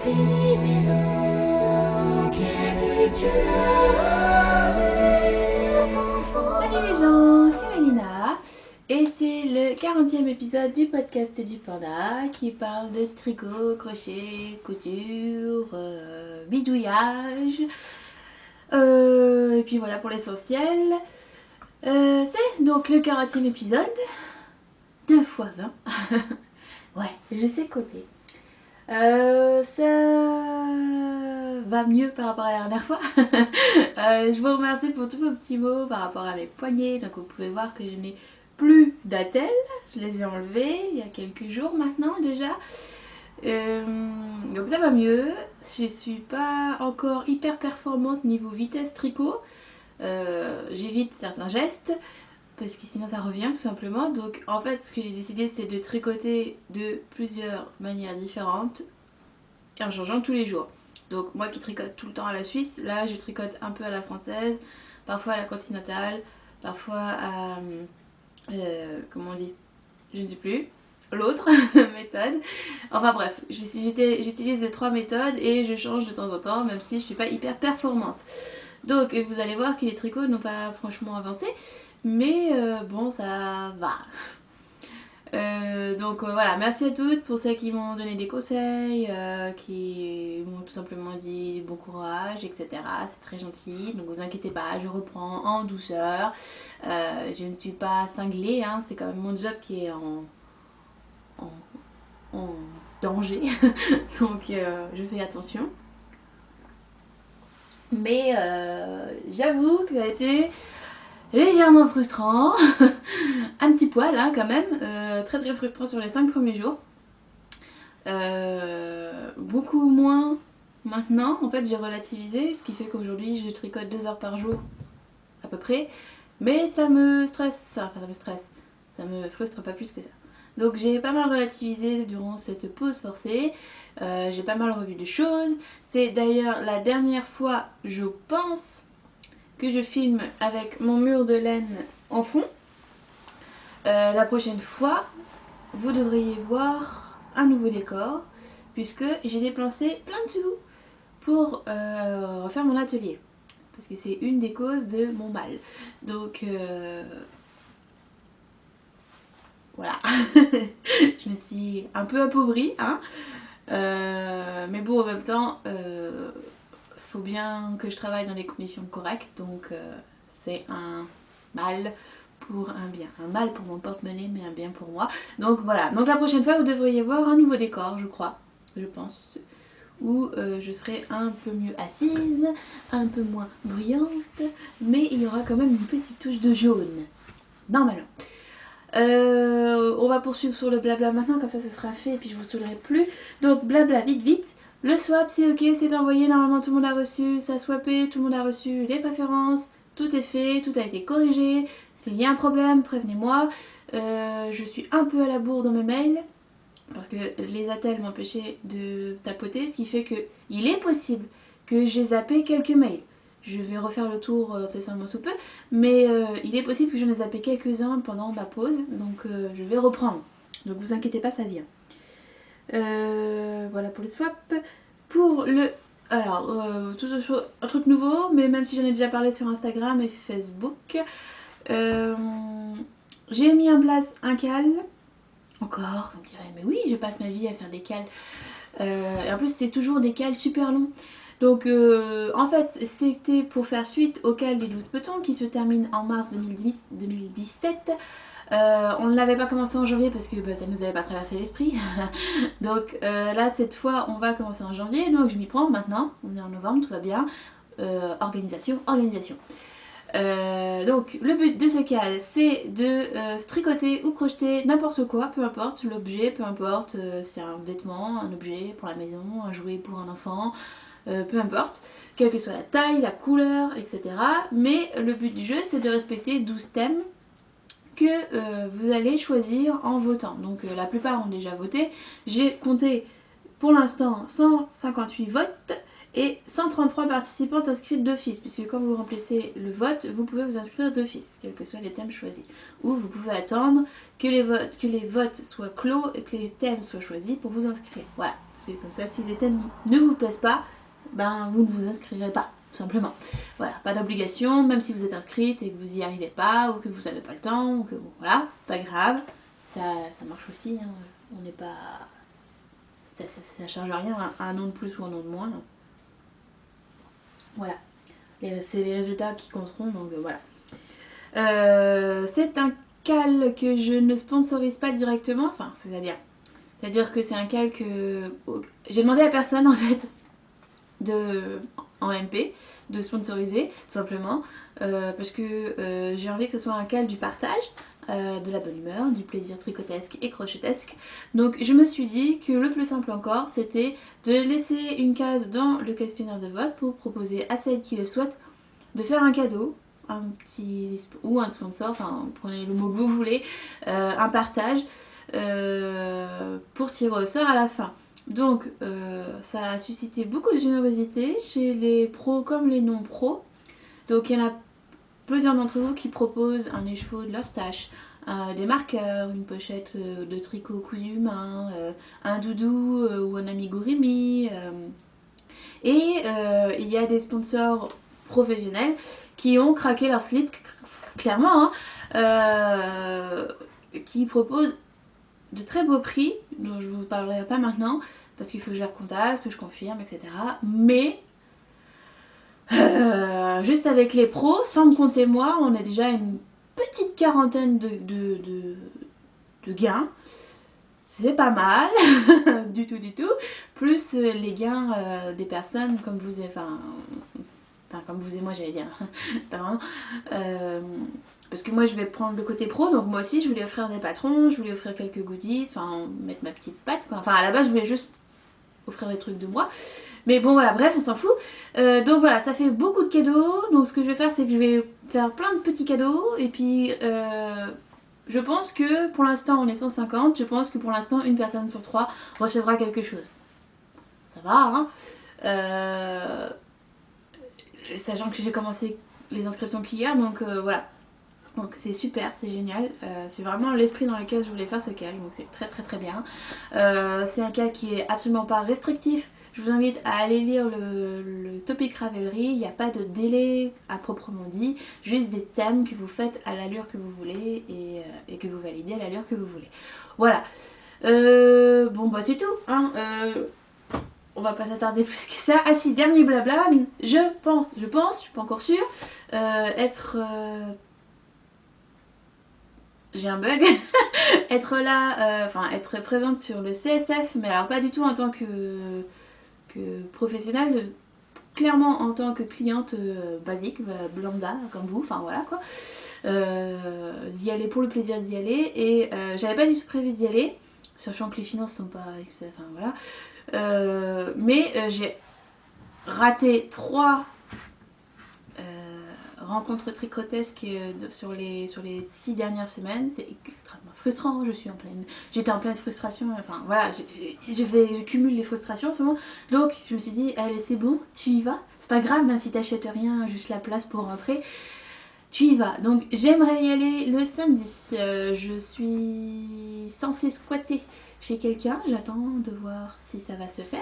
Salut les gens, c'est Mélina et c'est le 40e épisode du podcast du Panda qui parle de tricot, crochet, couture, bidouillage et puis voilà pour l'essentiel. C'est donc le 40e épisode, 2 fois 20. Ouais, je sais compter. Ça va mieux par rapport à la dernière fois. Je vous remercie pour tous vos petits mots par rapport à mes poignets. Donc vous pouvez voir que je n'ai plus d'attelles. Je les ai enlevés il y a quelques jours maintenant déjà. Donc ça va mieux. Je suis pas encore hyper performante niveau vitesse tricot. J'évite certains gestes parce que sinon ça revient tout simplement. Donc en fait ce que j'ai décidé c'est de tricoter de plusieurs manières différentes et en changeant tous les jours. Donc moi qui tricote tout le temps à la suisse, là je tricote un peu à la française, parfois à la continentale, parfois à... comment on dit, je ne sais plus, l'autre méthode. Enfin bref, j'utilise les 3 méthodes et je change de temps en temps même si je suis pas hyper performante. Donc vous allez voir que les tricots n'ont pas franchement avancé, mais bon ça va. Donc voilà, merci à toutes pour celles qui m'ont donné des conseils, qui m'ont tout simplement dit bon courage, etc. C'est très gentil, donc vous inquiétez pas, je reprends en douceur. Je ne suis pas cinglée, hein, c'est quand même mon job qui est en danger, donc je fais attention. Mais j'avoue que ça a été légèrement frustrant, un petit poil hein, quand même, très très frustrant sur les 5 premiers jours. Beaucoup moins maintenant, en fait j'ai relativisé, ce qui fait qu'aujourd'hui je tricote 2 heures par jour à peu près, mais ça me stresse, ça me frustre pas plus que ça. Donc j'ai pas mal relativisé durant cette pause forcée, j'ai pas mal revu des choses, c'est d'ailleurs la dernière fois je pense que je filme avec mon mur de laine en fond. La prochaine fois, vous devriez voir un nouveau décor puisque j'ai dépensé plein de sous pour refaire mon atelier. Parce que c'est une des causes de mon mal. Donc voilà. Je me suis un peu appauvrie, hein. Mais bon, en même temps, faut bien que je travaille dans des conditions correctes, donc c'est un mal pour un bien. Un mal pour mon porte-monnaie, mais un bien pour moi. Donc voilà, donc la prochaine fois, vous devriez voir un nouveau décor, je crois, je pense, où je serai un peu mieux assise, un peu moins bruyante, mais il y aura quand même une petite touche de jaune, normalement. On va poursuivre sur le blabla maintenant, comme ça ce sera fait et puis je vous saoulerai plus. Donc blabla vite vite. Le swap c'est ok, c'est envoyé, normalement tout le monde a reçu, ça a swappé, tout le monde a reçu les préférences, tout est fait, tout a été corrigé. S'il y a un problème, prévenez-moi. Je suis un peu à la bourre dans mes mails parce que les attelles m'empêchaient de tapoter, ce qui fait que il est possible que j'ai zappé quelques mails. Je vais refaire le tour incessamment sous peu, mais il est possible que j'en ai zappé quelques-uns pendant ma pause, donc je vais reprendre. Donc vous inquiétez pas, ça vient. Voilà pour le swap. Pour le... Alors, un truc nouveau, mais même si j'en ai déjà parlé sur Instagram et Facebook, j'ai mis en place un cal. Encore, vous me direz, mais oui, je passe ma vie à faire des cals. Et en plus, c'est toujours des cals super longs. Donc en fait c'était pour faire suite au cal des 12 petons qui se termine en mars 2017. On ne l'avait pas commencé en janvier parce que ça ne nous avait pas traversé l'esprit. Donc là cette fois on va commencer en janvier, donc je m'y prends maintenant, on est en novembre, tout va bien. Organisation. Donc le but de ce cal c'est de tricoter ou crocheter n'importe quoi, peu importe l'objet, peu importe c'est un vêtement, un objet pour la maison, un jouet pour un enfant, peu importe, quelle que soit la taille, la couleur, etc. Mais le but du jeu c'est de respecter 12 thèmes que vous allez choisir en votant. Donc la plupart ont déjà voté, j'ai compté pour l'instant 158 votes et 133 participantes inscrites d'office, puisque quand vous remplissez le vote, vous pouvez vous inscrire d'office, quels que soient les thèmes choisis. Ou vous pouvez attendre que les votes soient clos et que les thèmes soient choisis pour vous inscrire. Voilà, parce que comme ça, si les thèmes ne vous plaisent pas, ben vous ne vous inscrirez pas, tout simplement. Voilà, pas d'obligation, même si vous êtes inscrite et que vous n'y arrivez pas, ou que vous n'avez pas le temps, ou que bon, voilà, pas grave, ça marche aussi, hein. On n'est pas... Ça change rien, un nom de plus ou un nom de moins. Voilà. C'est les résultats qui compteront, donc voilà. C'est un cal que je ne sponsorise pas directement, enfin, c'est-à-dire que c'est un cal que... J'ai demandé à personne, en fait, en MP, de sponsoriser, tout simplement, parce que j'ai envie que ce soit un cal du partage, de la bonne humeur, du plaisir tricotesque et crochetesque. Donc je me suis dit que le plus simple encore, c'était de laisser une case dans le questionnaire de vote pour proposer à celles qui le souhaitent de faire un cadeau, un petit ou un sponsor, enfin prenez le mot que vous voulez, un partage pour tirer au sort à la fin. Donc ça a suscité beaucoup de générosité chez les pros comme les non-pros. Donc il y en a plusieurs d'entre vous qui proposent un écheveau de leur stash, des marqueurs, une pochette de tricot cousu main, un doudou ou un amigurumi. Et il y a des sponsors professionnels qui ont craqué leur slip, clairement, hein, qui proposent de très beaux prix, dont je ne vous parlerai pas maintenant, parce qu'il faut que je les recontacte, que je confirme, etc. Mais... juste avec les pros, sans me compter moi, on a déjà une petite quarantaine de gains. C'est pas mal, du tout. Plus les gains des personnes comme vous et... Enfin, comme vous et moi, j'allais dire. Pas vraiment. Parce que moi, je vais prendre le côté pro, donc moi aussi, je voulais offrir des patrons, je voulais offrir quelques goodies, enfin, mettre ma petite patte, quoi. Enfin, à la base, je voulais juste offrir des trucs de moi. Mais bon voilà, bref, on s'en fout. Donc voilà, ça fait beaucoup de cadeaux. Donc ce que je vais faire, c'est que je vais faire plein de petits cadeaux. Et puis je pense que pour l'instant on est 150. Je pense que pour l'instant une personne sur 3 recevra quelque chose. Ça va, hein, sachant que j'ai commencé les inscriptions qu'hier. Donc voilà. Donc c'est super, c'est génial. C'est vraiment l'esprit dans lequel je voulais faire ce cal. Donc c'est très bien. C'est un cal qui est absolument pas restrictif. Je vous invite à aller lire le Topic Ravelry, il n'y a pas de délai à proprement dit, juste des thèmes que vous faites à l'allure que vous voulez et que vous validez à l'allure que vous voulez. Voilà. Bon bah c'est tout, hein. On va pas s'attarder plus que ça. Ah si, dernier blabla, je pense, je suis pas encore sûre, être... J'ai un bug. Être là, enfin être présente sur le CSF, mais alors pas du tout en tant que professionnelle, clairement en tant que cliente basique, lambda comme vous, enfin voilà quoi, d'y aller pour le plaisir d'y aller, et j'avais pas du tout prévu d'y aller, sachant que les finances sont pas, enfin voilà, mais j'ai raté 3 rencontres tricotesques sur les 6 dernières semaines. C'est extrêmement frustrant, j'étais en pleine frustration, enfin voilà, je cumule les frustrations en ce moment, donc je me suis dit allez c'est bon, tu y vas, c'est pas grave même si t'achètes rien, juste la place pour rentrer, tu y vas. Donc j'aimerais y aller le samedi, je suis censée squatter chez quelqu'un, j'attends de voir si ça va se faire.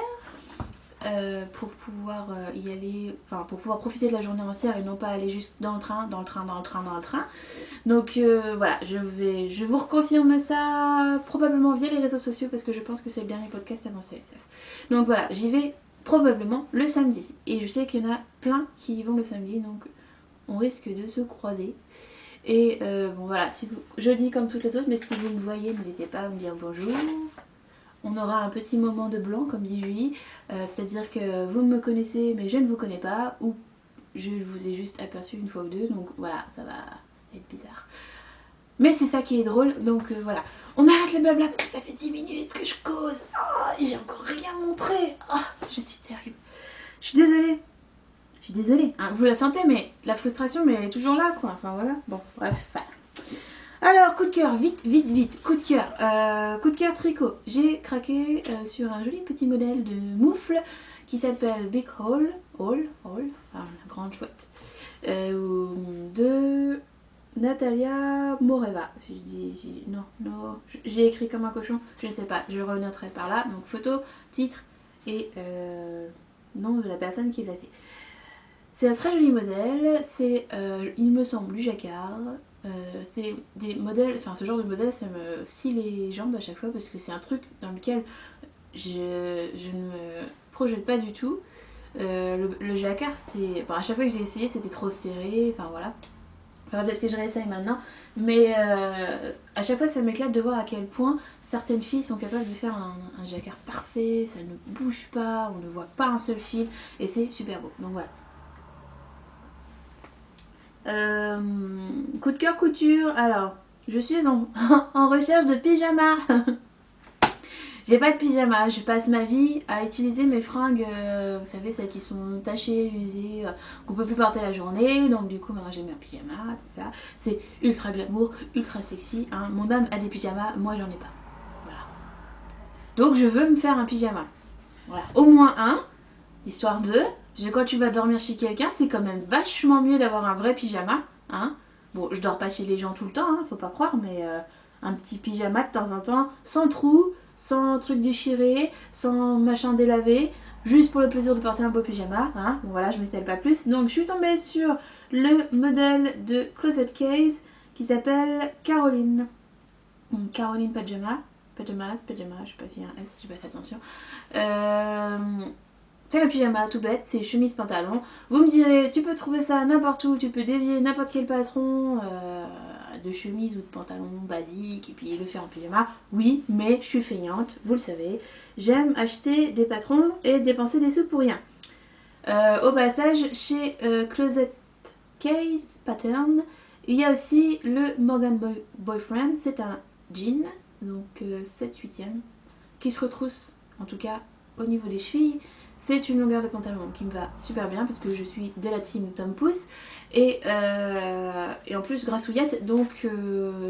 Pour pouvoir y aller, enfin pour pouvoir profiter de la journée entière et non pas aller juste dans le train. Donc voilà, je vous reconfirme ça probablement via les réseaux sociaux parce que je pense que c'est le dernier podcast avant CSF. Donc voilà, j'y vais probablement le samedi et je sais qu'il y en a plein qui y vont le samedi, donc on risque de se croiser. Et bon voilà, je dis comme toutes les autres, mais si vous me voyez, n'hésitez pas à me dire bonjour. On aura un petit moment de blanc, comme dit Julie, c'est-à-dire que vous me connaissez mais je ne vous connais pas, ou je vous ai juste aperçu une fois ou deux, donc voilà, ça va être bizarre. Mais c'est ça qui est drôle, donc voilà. On arrête le blabla parce que ça fait 10 minutes que je cause, et j'ai encore rien montré. Je suis terrible. Je suis désolée. Hein, vous la sentez, mais la frustration, mais elle est toujours là, quoi. Enfin voilà, bon, bref, Alors, coup de cœur, vite, coup de cœur tricot. J'ai craqué sur un joli petit modèle de moufle qui s'appelle Big Hole, enfin, la grande chouette, de Natalia Moreva. Non, j'ai écrit comme un cochon, je ne sais pas, je renoterai par là. Donc photo, titre et nom de la personne qui l'a fait. C'est un très joli modèle, c'est, il me semble, du jacquard. C'est des modèles, enfin ce genre de modèle, ça me scie les jambes à chaque fois parce que c'est un truc dans lequel je ne me projette pas du tout. Le jacquard, c'est. Bon, à chaque fois que j'ai essayé, c'était trop serré, enfin voilà. Enfin, peut-être que je réessaye maintenant, mais à chaque fois ça m'éclate de voir à quel point certaines filles sont capables de faire un jacquard parfait, ça ne bouge pas, on ne voit pas un seul fil, et c'est super beau. Donc voilà. Coup de cœur couture, alors je suis en recherche de pyjama. J'ai pas de pyjama, je passe ma vie à utiliser mes fringues, vous savez, celles qui sont tachées, usées, qu'on peut plus porter la journée. Donc du coup maintenant j'ai mis un pyjama, tout ça. C'est ultra glamour, ultra sexy, hein. Mon homme a des pyjamas, moi j'en ai pas. Voilà. Donc je veux me faire un pyjama. Voilà, au moins un, histoire de... Quand tu vas dormir chez quelqu'un, c'est quand même vachement mieux d'avoir un vrai pyjama, hein. Bon, je dors pas chez les gens tout le temps, hein, faut pas croire, mais un petit pyjama de temps en temps, sans trou, sans truc déchiré, sans machin délavé, juste pour le plaisir de porter un beau pyjama, hein. Bon voilà, je m'étale pas plus. Donc je suis tombée sur le modèle de Closet Case qui s'appelle Caroline. Caroline Pajamas, je sais pas s'il y a un S, j'ai pas fait attention. C'est un pyjama tout bête, c'est chemise pantalon. Vous me direz, tu peux trouver ça n'importe où, tu peux dévier n'importe quel patron de chemise ou de pantalon basique et puis le faire en pyjama. Oui, mais je suis feignante, vous le savez. J'aime acheter des patrons et dépenser des sous pour rien. Au passage, chez Closet Case Pattern, il y a aussi le Morgan Boyfriend, c'est un jean, donc 7/8e, qui se retrousse, en tout cas au niveau des chevilles. C'est une longueur de pantalon qui me va super bien parce que je suis de la team Tom Pouce et en plus grassouillette, donc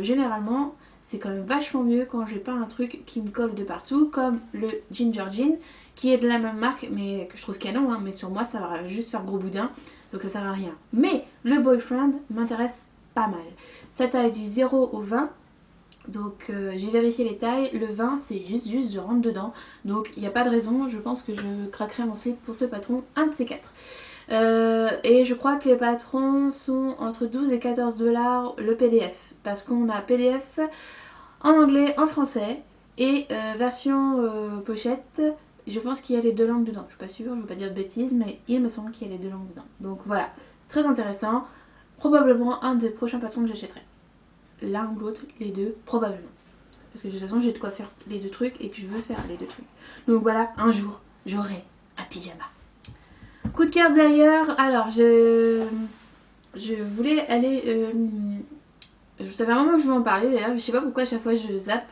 généralement c'est quand même vachement mieux quand j'ai pas un truc qui me colle de partout comme le Ginger Jean qui est de la même marque mais que je trouve canon, hein, mais sur moi ça va juste faire gros boudin donc ça sert à rien. Mais le Boyfriend m'intéresse pas mal. Ça taille du 0 au 20. Donc j'ai vérifié les tailles, le 20 c'est juste je rentre dedans. Donc il n'y a pas de raison, je pense que je craquerai mon slip pour ce patron, un de ces quatre. Et je crois que les patrons sont entre 12 et 14 $ le PDF. Parce qu'on a PDF en anglais, en français et version pochette. Je pense qu'il y a les deux langues dedans, je suis pas sûre, je veux pas dire de bêtises, mais il me semble qu'il y a les deux langues dedans. Donc voilà, très intéressant, probablement un des prochains patrons que j'achèterai. L'un ou l'autre, les deux, probablement. Parce que de toute façon, j'ai de quoi faire les deux trucs et que je veux faire les deux trucs. Donc voilà, un jour, j'aurai un pyjama. Coup de cœur d'ailleurs, alors je voulais aller... je savais un moment que je voulais en parler d'ailleurs, mais je sais pas pourquoi à chaque fois je zappe.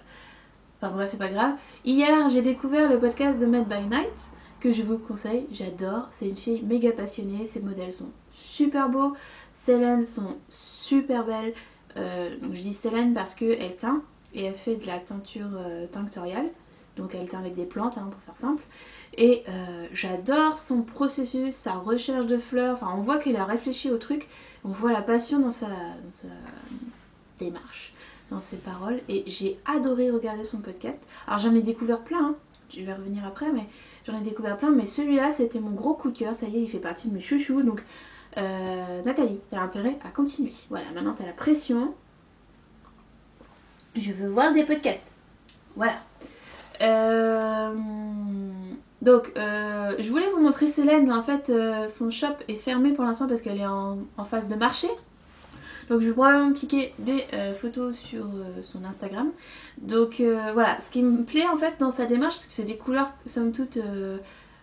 Enfin bref, c'est pas grave. Hier, j'ai découvert le podcast de Made by Night, que je vous conseille, j'adore. C'est une fille méga passionnée, ses modèles sont super beaux, ses laines sont super belles. Donc je dis Célène parce qu'elle teint et elle fait de la teinture tinctoriale, donc elle teint avec des plantes, hein, pour faire simple, et j'adore son processus, sa recherche de fleurs, enfin on voit qu'elle a réfléchi au truc, on voit la passion dans sa démarche, dans ses paroles, et j'ai adoré regarder son podcast. Alors j'en ai découvert plein, hein. Je vais revenir après, mais j'en ai découvert plein, mais celui-là c'était mon gros coup de cœur, ça y est, il fait partie de mes chouchous, donc Nathalie, t'as intérêt à continuer. Voilà, maintenant t'as la pression. Je veux voir des podcasts. Voilà. Donc, je voulais vous montrer Célène, mais en fait, son shop est fermé pour l'instant parce qu'elle est en phase de marché. Donc, je vais probablement piquer des photos sur son Instagram. Donc, voilà. Ce qui me plaît en fait dans sa démarche, c'est que c'est des couleurs, somme toute,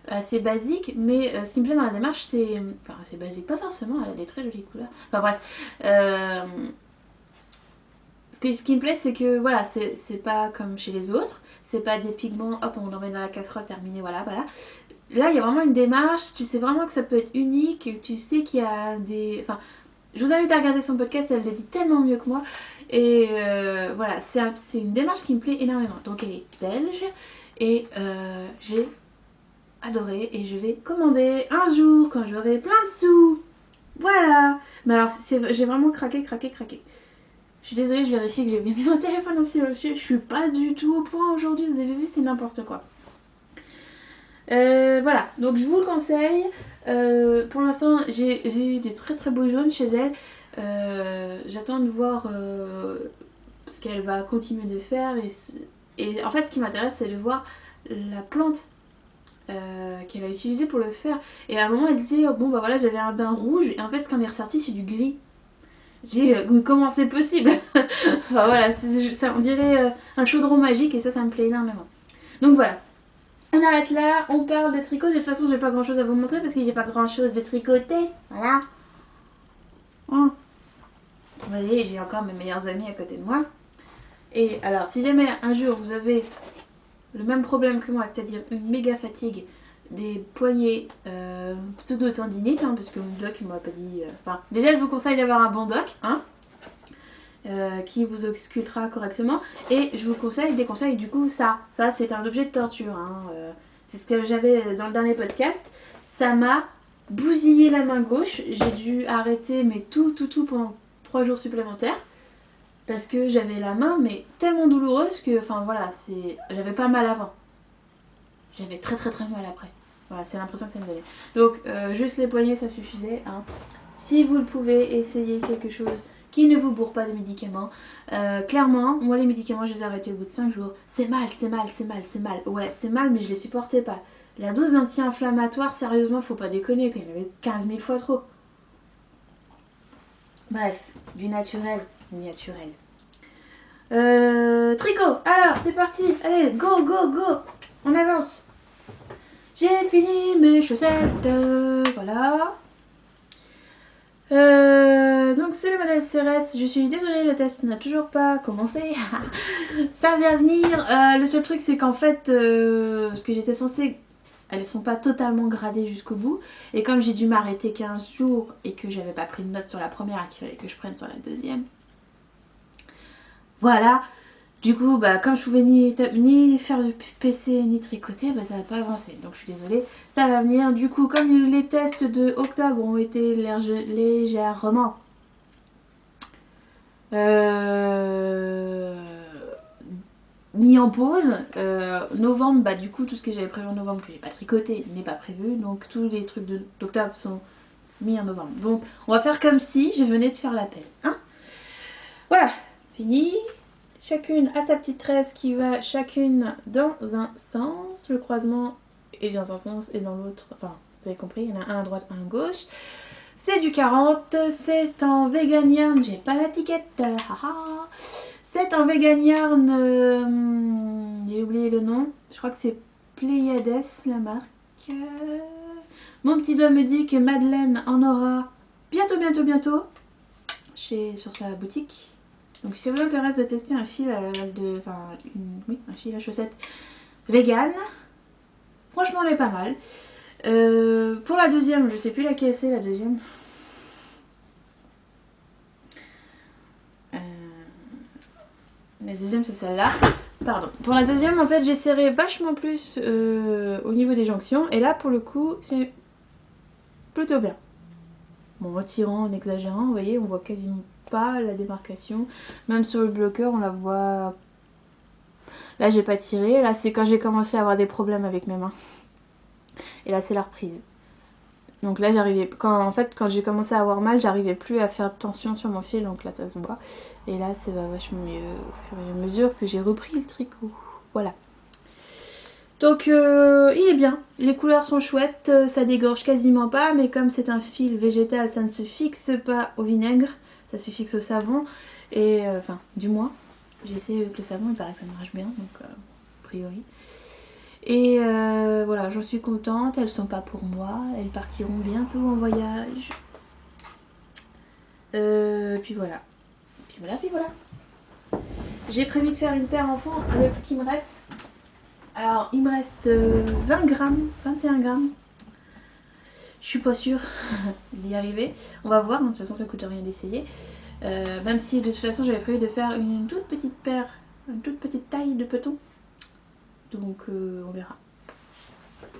assez basiques. Mais ce qui me plaît dans la démarche, c'est. Enfin, c'est basique, pas forcément, elle a des très jolies couleurs. Enfin, bref. Ce qui me plaît, c'est que voilà, c'est pas comme chez les autres, c'est pas des pigments, hop, on en met dans la casserole, terminé, voilà. Là, il y a vraiment une démarche, tu sais vraiment que ça peut être unique, tu sais qu'il y a des... Enfin, je vous invite à regarder son podcast, elle le dit tellement mieux que moi. Et voilà, c'est une démarche qui me plaît énormément. Donc elle est belge et j'ai adoré et je vais commander un jour quand j'aurai plein de sous. Voilà. Mais alors j'ai vraiment craqué. Je suis désolée, je vérifie que j'ai bien mis mon téléphone en silencieux. Je suis pas du tout au point aujourd'hui, vous avez vu, c'est n'importe quoi. Voilà, donc je vous le conseille. Pour l'instant, j'ai vu des très très beaux jaunes chez elle. J'attends de voir ce qu'elle va continuer de faire. Et en fait, ce qui m'intéresse, c'est de voir la plante qu'elle a utilisée pour le faire. Et à un moment, elle disait, oh, bon bah voilà, j'avais un bain rouge. Et en fait, quand elle est ressortie, c'est du gris. J'ai dit, comment c'est possible? Enfin voilà, ça, on dirait un chaudron magique et ça me plaît énormément. Donc voilà. On arrête là, on parle de tricot. De toute façon, j'ai pas grand chose à vous montrer parce que j'ai pas grand chose de tricoté. Voilà. Vous voyez, j'ai encore mes meilleurs amis à côté de moi. Et alors, si jamais un jour vous avez le même problème que moi, c'est-à-dire une méga fatigue, des poignets pseudo-tendinites, parce que mon doc il m'a pas dit... Enfin, déjà, je vous conseille d'avoir un bon doc, qui vous auscultera correctement. Et je vous déconseille du coup ça. Ça, c'est un objet de torture. C'est ce que j'avais dans le dernier podcast. Ça m'a bousillé la main gauche. J'ai dû arrêter mais tout pendant 3 jours supplémentaires. Parce que j'avais la main mais tellement douloureuse que, enfin voilà, j'avais pas mal avant. J'avais très mal après. Voilà, c'est l'impression que ça me donnait. Donc, juste les poignets, ça suffisait. Si vous le pouvez, essayez quelque chose qui ne vous bourre pas de médicaments. Clairement, moi les médicaments, je les ai arrêtés au bout de 5 jours. C'est mal. Ouais, c'est mal, mais je les supportais pas. La dose d'anti-inflammatoire, sérieusement, faut pas déconner, qu'il y en avait 15 000 fois trop. Bref, du naturel. Tricot, alors c'est parti, allez, go, on avance. J'ai fini mes chaussettes, voilà. Donc c'est le modèle CRS, je suis désolée, le test n'a toujours pas commencé. Ça vient venir. Le seul truc c'est qu'en fait, ce que j'étais censée, elles sont pas totalement gradées jusqu'au bout. Et comme j'ai dû m'arrêter 15 jours et que j'avais pas pris de note sur la première et qu'il fallait que je prenne sur la deuxième. Voilà. Du coup, comme je pouvais ni faire de PC ni tricoter, ça n'a pas avancé. Donc je suis désolée, ça va venir. Du coup, comme les tests de octobre ont été légèrement mis en pause, novembre, du coup, tout ce que j'avais prévu en novembre que j'ai pas tricoté n'est pas prévu. Donc tous les trucs d'octobre sont mis en novembre. Donc on va faire comme si je venais de faire l'appel. Voilà, fini. Chacune a sa petite tresse qui va chacune dans un sens. Le croisement est dans un sens et dans l'autre. Enfin, vous avez compris, il y en a un à droite, un à gauche. C'est du 40, c'est en vegan yarn, j'ai pas l'étiquette. C'est en vegan yarn, j'ai oublié le nom. Je crois que c'est Pleiades la marque. Mon petit doigt me dit que Madeleine en aura bientôt sur sa boutique. Donc si ça vous intéresse de tester un fil un fil à chaussettes vegan, franchement on est pas mal. Pour la deuxième, je sais plus laquelle c'est la deuxième. La deuxième c'est celle-là. Pardon. Pour la deuxième, en fait, j'ai serré vachement plus au niveau des jonctions. Et là, pour le coup, c'est plutôt bien. Bon, en tirant, en exagérant, vous voyez, on voit quasiment pas la démarcation. Même sur le bloqueur, on la voit. Là, j'ai pas tiré. Là, c'est quand j'ai commencé à avoir des problèmes avec mes mains. Et là, c'est la reprise. Donc là, j'arrivais. Quand j'ai commencé à avoir mal, j'arrivais plus à faire tension sur mon fil. Donc là, ça se voit. Et là, c'est vachement mieux au fur et à mesure que j'ai repris le tricot. Voilà. Donc il est bien, les couleurs sont chouettes, ça dégorge quasiment pas, mais comme c'est un fil végétal, ça ne se fixe pas au vinaigre, ça se fixe au savon, et du moins, j'ai essayé avec le savon, il paraît que ça marche bien, donc a priori. Et voilà, j'en suis contente, elles sont pas pour moi, elles partiront bientôt en voyage. Puis voilà. J'ai prévu de faire une paire enfant avec ce qui me reste. Alors, il me reste 20 grammes, 21 grammes. Je suis pas sûre d'y arriver. On va voir, de toute façon ça coûte rien d'essayer. Même si de toute façon j'avais prévu de faire une toute petite paire, une toute petite taille de peton. Donc on verra.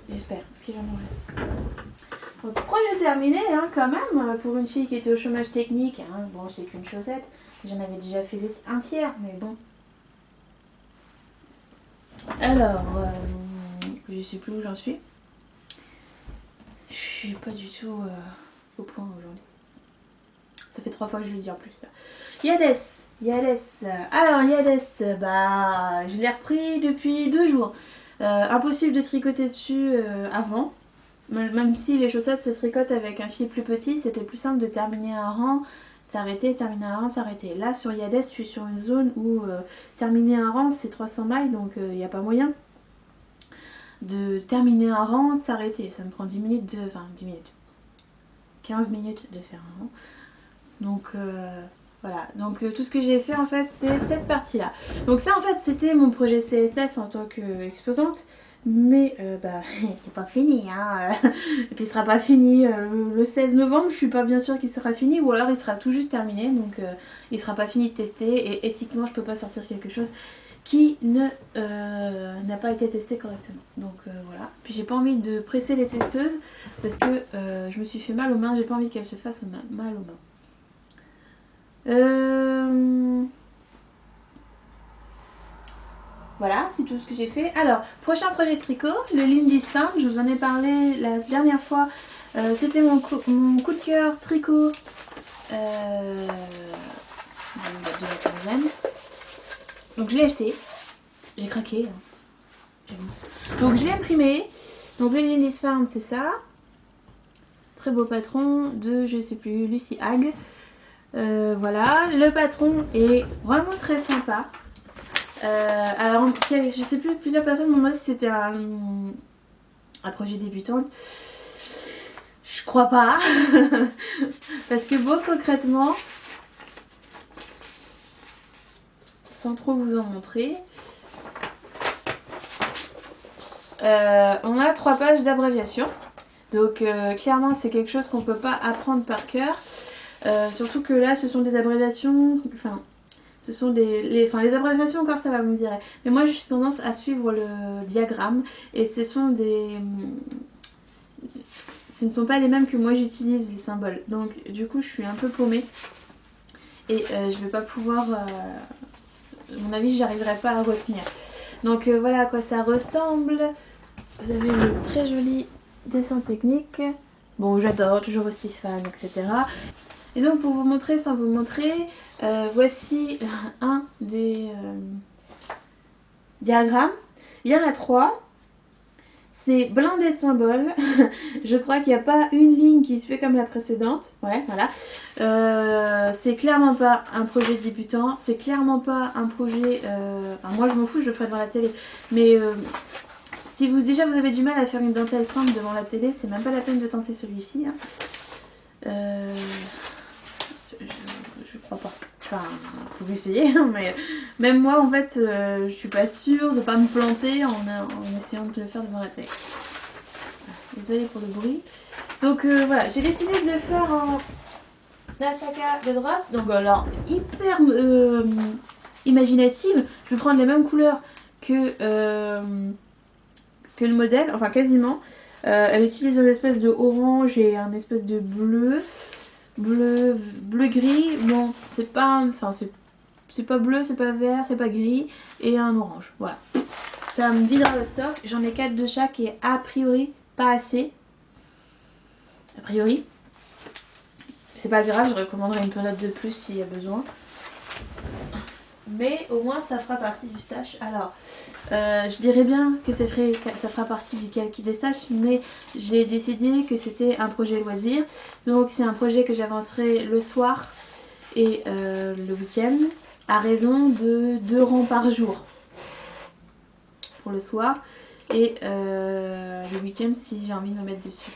J'espère qu'il en reste. Donc projet terminé hein, quand même, pour une fille qui était au chômage technique. Hein. Bon, c'est qu'une chaussette. J'en avais déjà fait un tiers, mais bon. Alors, je sais plus où j'en suis. Je suis pas du tout au point aujourd'hui. Ça fait 3 fois que je le dis en plus ça. Yades. Alors Yades, bah je l'ai repris depuis 2 jours. Impossible de tricoter dessus avant. Même si les chaussettes se tricotent avec un fil plus petit, c'était plus simple de terminer un rang, s'arrêter, terminer un rang, s'arrêter. Là sur Yades, je suis sur une zone où terminer un rang c'est 300 mailles, donc il n'y a pas moyen de terminer un rang, de s'arrêter. Ça me prend 10 minutes, 15 minutes de faire un rang. Donc voilà, donc tout ce que j'ai fait en fait c'est cette partie là. Donc ça en fait c'était mon projet CSF en tant qu'exposante. Mais bah il n'est pas fini hein. Et puis il sera pas fini le 16 novembre, je suis pas bien sûre qu'il sera fini. Ou alors il sera tout juste terminé. Donc il sera pas fini de tester. Et éthiquement je peux pas sortir quelque chose qui n'a pas été testé correctement. Donc voilà. Puis j'ai pas envie de presser les testeuses parce que je me suis fait mal aux mains. J'ai pas envie qu'elles se fassent mal aux mains. Voilà, c'est tout ce que j'ai fait. Alors, prochain projet tricot, le Lindis Farm, je vous en ai parlé la dernière fois. C'était mon coup de cœur tricot de la quinzaine. Donc je l'ai acheté, j'ai craqué. Donc je l'ai imprimé. Donc le Lindis Farm, c'est ça. Très beau patron de, je sais plus, Lucie Hague. Voilà, le patron est vraiment très sympa. Alors, je sais plus, plusieurs personnes m'ont demandé si c'était un projet débutante. Je crois pas. Parce que bon, concrètement, sans trop vous en montrer, on a 3 pages d'abréviation. Donc clairement, c'est quelque chose qu'on peut pas apprendre par cœur. Surtout que là, ce sont des abréviations... Enfin, ce sont les abréviations encore ça va, vous me direz. Mais moi, j'ai tendance à suivre le diagramme. Et ce ne sont pas les mêmes que moi j'utilise, les symboles. Donc du coup, je suis un peu paumée. Et je vais pas pouvoir... à mon avis, j'arriverai pas à retenir. Donc voilà à quoi ça ressemble. Vous avez le très joli dessin technique. Bon, j'adore, toujours aussi fan, etc. Et donc pour vous montrer sans vous montrer, voici un des diagrammes. Il y en a 3. C'est blindé de symboles. Je crois qu'il n'y a pas une ligne qui se fait comme la précédente. Ouais, voilà. C'est clairement pas un projet débutant. C'est clairement pas un projet... Enfin, moi je m'en fous, je le ferai devant la télé. Mais si déjà vous avez du mal à faire une dentelle simple devant la télé, c'est même pas la peine de tenter celui-ci. Hein. Je crois pas. Enfin, vous pouvez essayer, mais même moi en fait, je suis pas sûre de pas me planter en essayant de le faire devant la télé. Désolée pour le bruit. Donc voilà, j'ai décidé de le faire en Nataka de Drops. Donc alors, hyper imaginative. Je vais prendre les mêmes couleurs que le modèle, enfin quasiment. Elle utilise une espèce de orange et un espèce de bleu gris. Bon, c'est pas, enfin c'est pas bleu, c'est pas vert, c'est pas gris, et un orange. Voilà. Ça me videra le stock. J'en ai 4 de chaque et a priori pas assez. A priori. C'est pas grave, je recommanderais une pelote de plus s'il y a besoin. Mais au moins ça fera partie du stash. Alors, je dirais bien que ça fera partie du calki des stash, mais j'ai décidé que c'était un projet loisir. Donc c'est un projet que j'avancerai le soir et le week-end à raison de 2 rangs par jour pour le soir et le week-end si j'ai envie de me mettre dessus.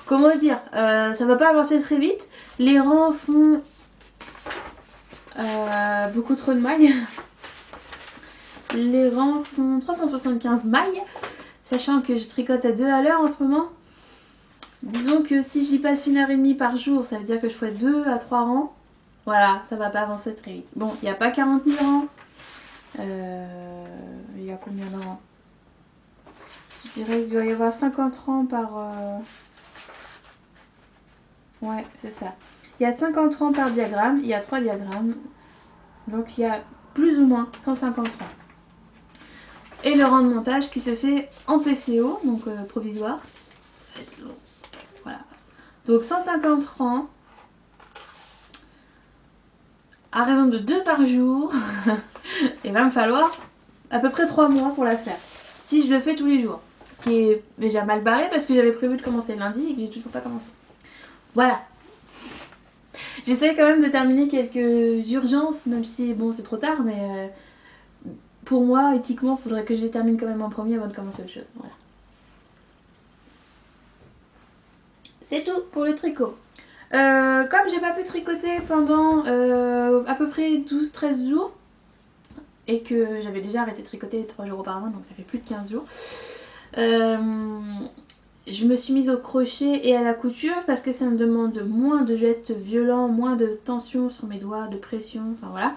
Comment dire, ça va pas avancer très vite. Les rangs font beaucoup trop de mailles. Les rangs font 375 mailles, sachant que je tricote à 2 à l'heure en ce moment. Disons que si j'y passe 1h30 par jour, ça veut dire que je ferai 2 à 3 rangs. Voilà, ça va pas avancer très vite. Bon, il n'y a pas 40 000 rangs. Il y a combien de rangs? dirais qu'il doit y avoir 50 rangs par... Ouais, c'est ça. Il y a 50 rangs par diagramme, il y a 3 diagrammes. Donc il y a plus ou moins 150 rangs. Et le rang de montage qui se fait en PCO, donc provisoire. Ça va être long. Voilà. Donc 150 rangs. À raison de 2 par jour. Il va me falloir à peu près 3 mois pour la faire. Si je le fais tous les jours. Ce qui est déjà mal barré parce que j'avais prévu de commencer lundi et que j'ai toujours pas commencé. Voilà. J'essaie quand même de terminer quelques urgences, même si bon c'est trop tard, mais pour moi, éthiquement, il faudrait que je les termine quand même en premier avant de commencer autre chose. Voilà. C'est tout pour le tricot. Comme j'ai pas pu tricoter pendant à peu près 12-13 jours, et que j'avais déjà arrêté de tricoter 3 jours auparavant, donc ça fait plus de 15 jours, je me suis mise au crochet et à la couture parce que ça me demande moins de gestes violents, moins de tension sur mes doigts, de pression, enfin voilà.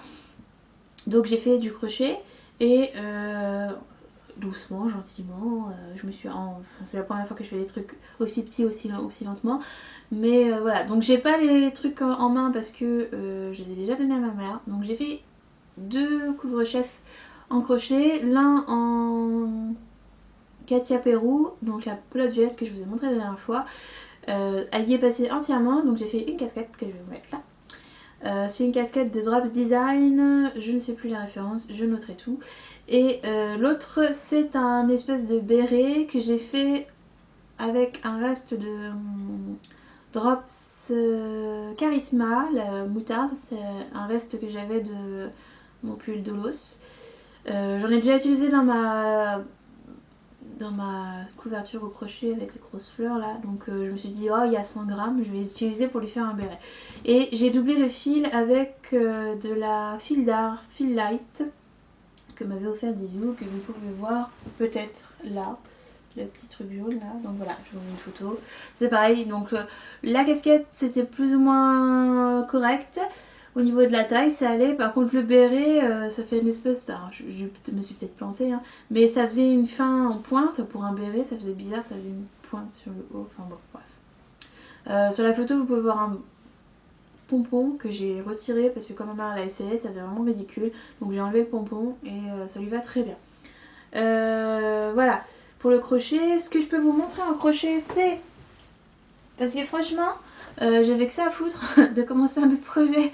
Donc j'ai fait du crochet et doucement, gentiment, je me suis... Enfin, c'est la première fois que je fais des trucs aussi petits, aussi lentement. Mais voilà, donc j'ai pas les trucs en main parce que je les ai déjà donnés à ma mère. Donc j'ai fait 2 couvre-chefs en crochet, l'un en Katia Pérou, donc la pelote violette que je vous ai montré la dernière fois. Elle y est passée entièrement, donc j'ai fait une casquette que je vais vous mettre là. C'est une casquette de Drops Design, je ne sais plus la référence, je noterai tout. Et l'autre c'est un espèce de béret que j'ai fait avec un reste de Drops Charisma, la moutarde, c'est un reste que j'avais de mon pull Dolos. J'en ai déjà utilisé dans ma couverture au crochet avec les grosses fleurs là, donc je me suis dit oh il y a 100 grammes, je vais les utiliser pour lui faire un béret. Et j'ai doublé le fil avec de la fil d'art, fil light, que m'avait offert Dizou, que vous pouvez voir peut-être là, le petit truc jaune là, donc voilà, je vous mets une photo. C'est pareil, donc la casquette c'était plus ou moins correct. Au niveau de la taille, ça allait. Par contre, le béret, ça fait une espèce... Alors, je me suis peut-être plantée, hein, mais ça faisait une fin en pointe. Pour un béret, ça faisait bizarre, ça faisait une pointe sur le haut. Enfin bon, bref. Sur la photo, vous pouvez voir un pompon que j'ai retiré parce que quand ma mère l'a essayé, ça faisait vraiment ridicule. Donc j'ai enlevé le pompon et ça lui va très bien. Voilà. Pour le crochet, ce que je peux vous montrer en crochet, c'est... Parce que franchement... j'avais que ça à foutre de commencer un autre projet.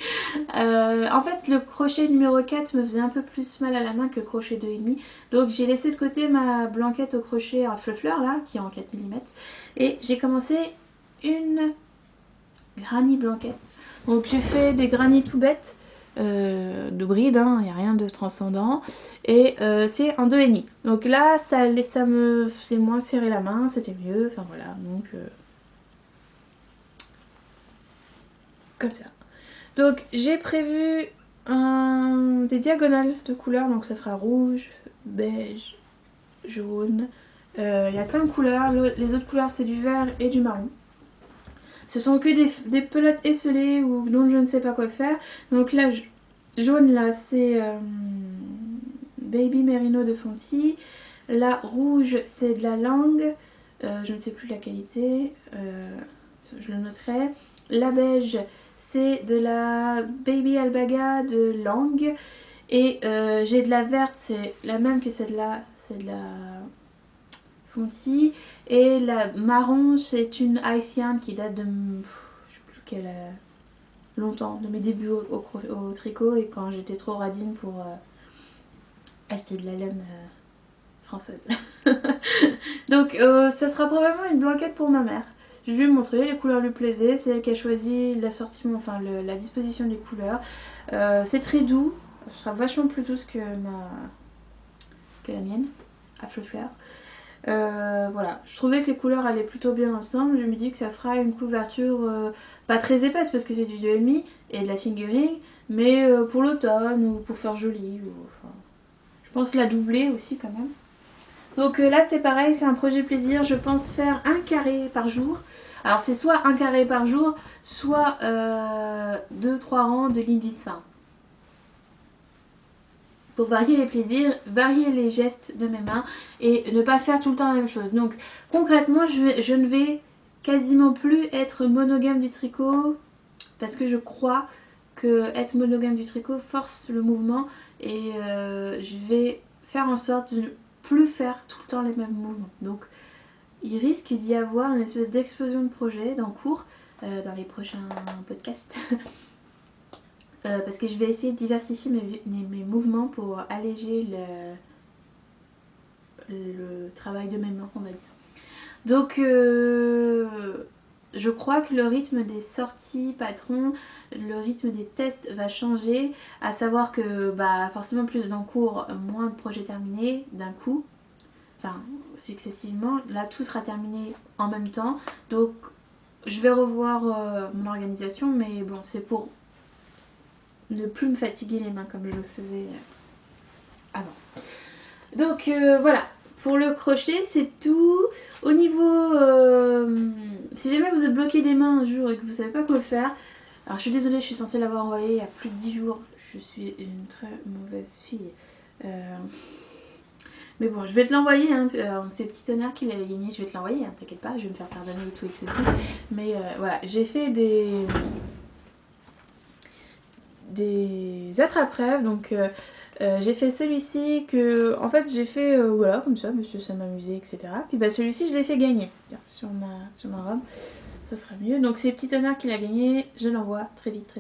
En fait, le crochet numéro 4 me faisait un peu plus mal à la main que le crochet 2,5. Donc j'ai laissé de côté ma blanquette au crochet à fleur là, qui est en 4 mm. Et j'ai commencé une granny blanquette. Donc j'ai fait des granny tout bêtes, de bride, hein, il n'y a rien de transcendant. Et c'est en 2,5. Donc là, ça me faisait moins serrer la main, c'était mieux. Enfin voilà, donc... comme ça. Donc j'ai prévu des diagonales de couleurs, donc ça fera rouge, beige, jaune. Il y a 5 couleurs, les autres couleurs c'est du vert et du marron. Ce sont que des pelotes esselées ou dont je ne sais pas quoi faire. Donc là, jaune là c'est Baby Merino de Fonty. La rouge c'est de la langue, je ne sais plus la qualité, je le noterai. La beige c'est de la Baby Albaga de Langue. Et j'ai de la verte, c'est la même que celle-là, c'est de la Fonty. Et la marron, c'est une Haïtienne qui date de... je sais plus quelle... longtemps, de mes débuts au tricot et quand j'étais trop radine pour acheter de la laine française. Donc ça sera probablement une blanquette pour ma mère. Je lui ai montré, les couleurs lui plaisaient, c'est elle qui a choisi l'assortiment, enfin la disposition des couleurs. C'est très doux, ce sera vachement plus douce que la mienne, à fleur. Voilà, je trouvais que les couleurs allaient plutôt bien ensemble. Je me dis que ça fera une couverture pas très épaisse parce que c'est du 2,5 et de la fingering, mais pour l'automne ou pour faire joli. Enfin, je pense la doubler aussi quand même. Donc là c'est pareil, c'est un projet plaisir, je pense faire un carré par jour. Alors c'est soit un carré par jour, soit 2-3 rangs de lignes lisses. Enfin, pour varier les plaisirs, varier les gestes de mes mains et ne pas faire tout le temps la même chose. Donc concrètement, je ne vais quasiment plus être monogame du tricot parce que je crois que être monogame du tricot force le mouvement et je vais faire en sorte de ne plus faire tout le temps les mêmes mouvements. Donc il risque d'y avoir une espèce d'explosion de projets dans cours dans les prochains podcasts. Parce que je vais essayer de diversifier mes mouvements pour alléger le travail de mes mains, on va dire. Donc je crois que le rythme des sorties patrons, le rythme des tests va changer, à savoir que forcément plus d'encours, moins de projets terminés d'un coup, enfin successivement, là tout sera terminé en même temps, donc je vais revoir mon organisation, mais bon c'est pour ne plus me fatiguer les mains comme je le faisais avant. Donc voilà, pour le crochet c'est tout. Au niveau, si jamais vous êtes bloqué des mains un jour et que vous savez pas quoi faire, alors je suis désolée, je suis censée l'avoir envoyé il y a plus de 10 jours, je suis une très mauvaise fille. Mais bon, je vais te l'envoyer, hein. C'est Petit Tonnerre qui l'avait gagné, je vais te l'envoyer, hein, t'inquiète pas, je vais me faire pardonner et tout. Mais voilà, j'ai fait des attrape-rêves, donc j'ai fait celui-ci que en fait j'ai fait voilà comme ça parce que ça m'amusait, etc. Puis celui-ci je l'ai fait gagner. Tiens, sur ma robe, ça sera mieux. Donc c'est Petit Tonnerre qui l'a gagné, je l'envoie très vite.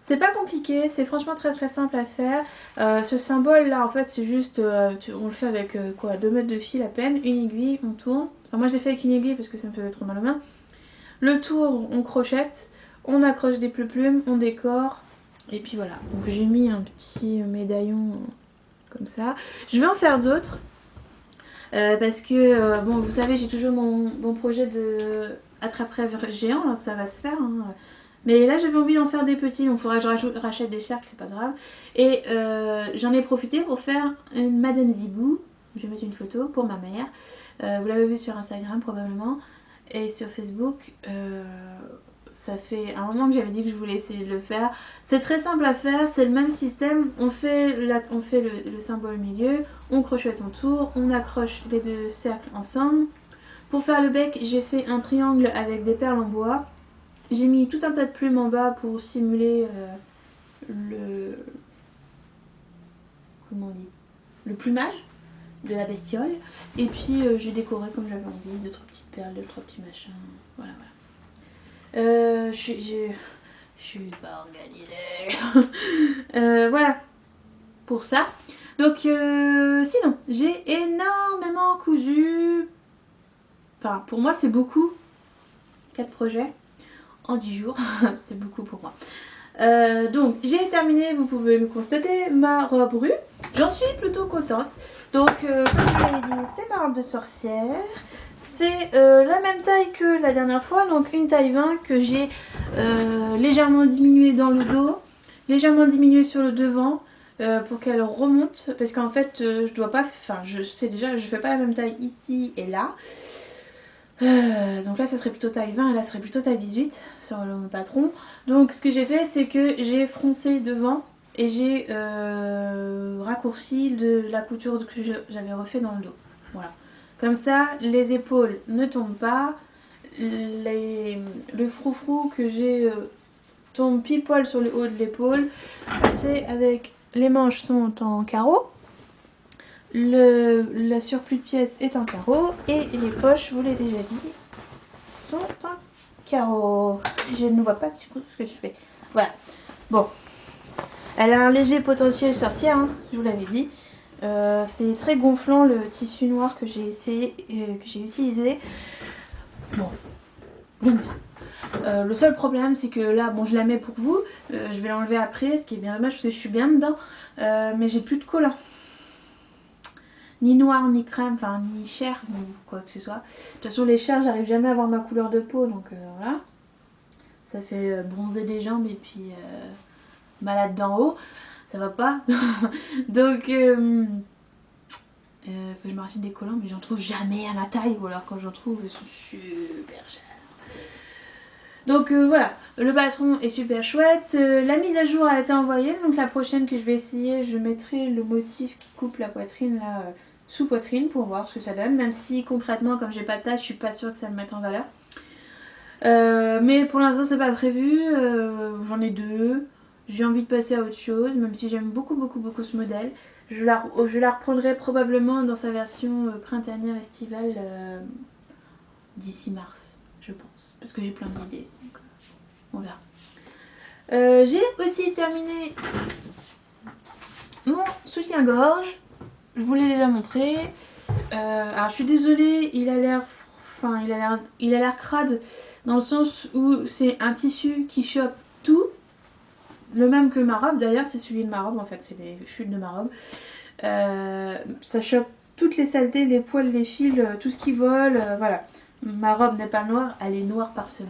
C'est pas compliqué, c'est franchement très simple à faire. Ce symbole là en fait c'est juste on le fait avec 2 mètres de fil à peine, une aiguille, on tourne. Enfin, moi j'ai fait avec une aiguille parce que ça me faisait trop mal aux mains. Le tour on crochette, on accroche des plumes, on décore. Et puis voilà, donc j'ai mis un petit médaillon comme ça. Je vais en faire d'autres. Parce que, bon, vous savez, j'ai toujours mon projet de attrape-rêve géant. Là, ça va se faire. Hein. Mais là, j'avais envie d'en faire des petits. Donc, il faudra que je rachète des cercles, c'est pas grave. Et j'en ai profité pour faire une Madame Zibou. Je vais mettre une photo pour ma mère. Vous l'avez vu sur Instagram probablement. Et sur Facebook. Ça fait un moment que j'avais dit que je voulais essayer de le faire. C'est très simple à faire, c'est le même système. On fait le symbole au milieu, on crochette en tour, on accroche les 2 cercles ensemble. Pour faire le bec, j'ai fait un triangle avec des perles en bois. J'ai mis tout un tas de plumes en bas pour simuler comment on dit, le plumage de la bestiole. Et puis j'ai décoré comme j'avais envie, 2-3 petites perles, 2-3 petits machins. Voilà. Je suis pas organisée. Voilà pour ça. Donc sinon j'ai énormément cousu. Enfin pour moi c'est beaucoup. 4 projets en 10 jours. C'est beaucoup pour moi. Donc j'ai terminé, vous pouvez le constater, ma robe rue. J'en suis plutôt contente. Donc comme je vous l'avais dit, c'est ma robe de sorcière. C'est la même taille que la dernière fois, donc une taille 20 que j'ai légèrement diminuée dans le dos, légèrement diminuée sur le devant pour qu'elle remonte, parce qu'en fait je dois pas, enfin je sais déjà, je fais pas la même taille ici et là. Donc là ça serait plutôt taille 20 et là ça serait plutôt taille 18 sur mon patron. Donc ce que j'ai fait c'est que j'ai froncé devant et j'ai raccourci de la couture que j'avais refait dans le dos. Voilà. Comme ça, les épaules ne tombent pas, le froufrou que j'ai tombe pile poil sur le haut de l'épaule. C'est avec les manches sont en carreau, la surplus de pièces est en carreau et les poches, je vous l'ai déjà dit, sont en carreau. Je ne vois pas du coup ce que je fais. Voilà. Bon. Elle a un léger potentiel sorcière, hein, je vous l'avais dit. C'est très gonflant le tissu noir que j'ai essayé que j'ai utilisé. Bon, j'aime bien. Le seul problème c'est que là, bon je la mets pour vous, je vais l'enlever après, ce qui est bien dommage parce que je suis bien dedans, mais j'ai plus de collant. Ni noir, ni crème, enfin ni chair, ou quoi que ce soit. De toute façon les chairs, j'arrive jamais à avoir ma couleur de peau, donc voilà. Ça fait bronzer des jambes et puis malade d'en haut. Ça va pas. Donc faut que je me rachète des collants, mais j'en trouve jamais à ma taille, ou alors quand j'en trouve ils sont super chers. Donc voilà, le patron est super chouette. La mise à jour a été envoyée, donc la prochaine que je vais essayer, je mettrai le motif qui coupe la poitrine là, sous poitrine pour voir ce que ça donne. Même si concrètement, comme j'ai pas de taille, je suis pas sûre que ça me mette en valeur. Mais pour l'instant, c'est pas prévu. J'en ai deux. J'ai envie de passer à autre chose, même si j'aime beaucoup ce modèle. Je la reprendrai probablement dans sa version printanière estivale d'ici mars, je pense. Parce que j'ai plein d'idées. Donc, on verra. J'ai aussi terminé mon soutien-gorge. Je vous l'ai déjà montré. Alors je suis désolée, il a l'air crade dans le sens où c'est un tissu qui chope tout. Le même que ma robe d'ailleurs, c'est celui de ma robe en fait, c'est les chutes de ma robe. Ça chope toutes les saletés, les poils, les fils, tout ce qui vole, voilà. Ma robe n'est pas noire, elle est noire parsemée.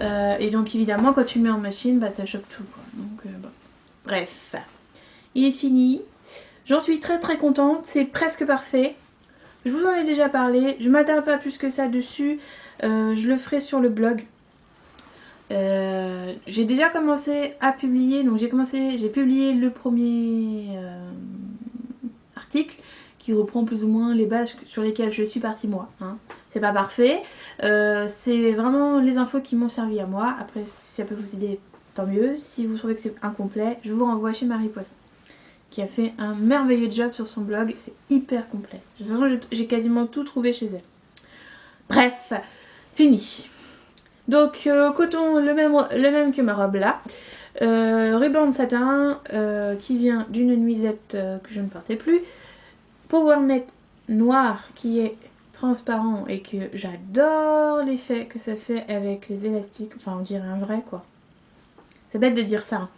Et donc évidemment quand tu le mets en machine, bah, ça chope tout quoi. Donc bon. Bref, il est fini. J'en suis très contente, c'est presque parfait. Je vous en ai déjà parlé, je m'attarde pas plus que ça dessus. Je le ferai sur le blog. J'ai déjà commencé à publier, donc j'ai publié le premier article qui reprend plus ou moins les bases sur lesquelles je suis partie moi. Hein. C'est pas parfait, c'est vraiment les infos qui m'ont servi à moi. Après, si ça peut vous aider, tant mieux. Si vous trouvez que c'est incomplet, je vous renvoie chez Marie Poisson, qui a fait un merveilleux job sur son blog. C'est hyper complet. De toute façon, j'ai quasiment tout trouvé chez elle. Bref, fini. Donc coton, le même que ma robe là. Ruban de satin qui vient d'une nuisette que je ne portais plus. Powernet noir qui est transparent et que j'adore l'effet que ça fait avec les élastiques. Enfin on dirait un vrai quoi. C'est bête de dire ça. Hein.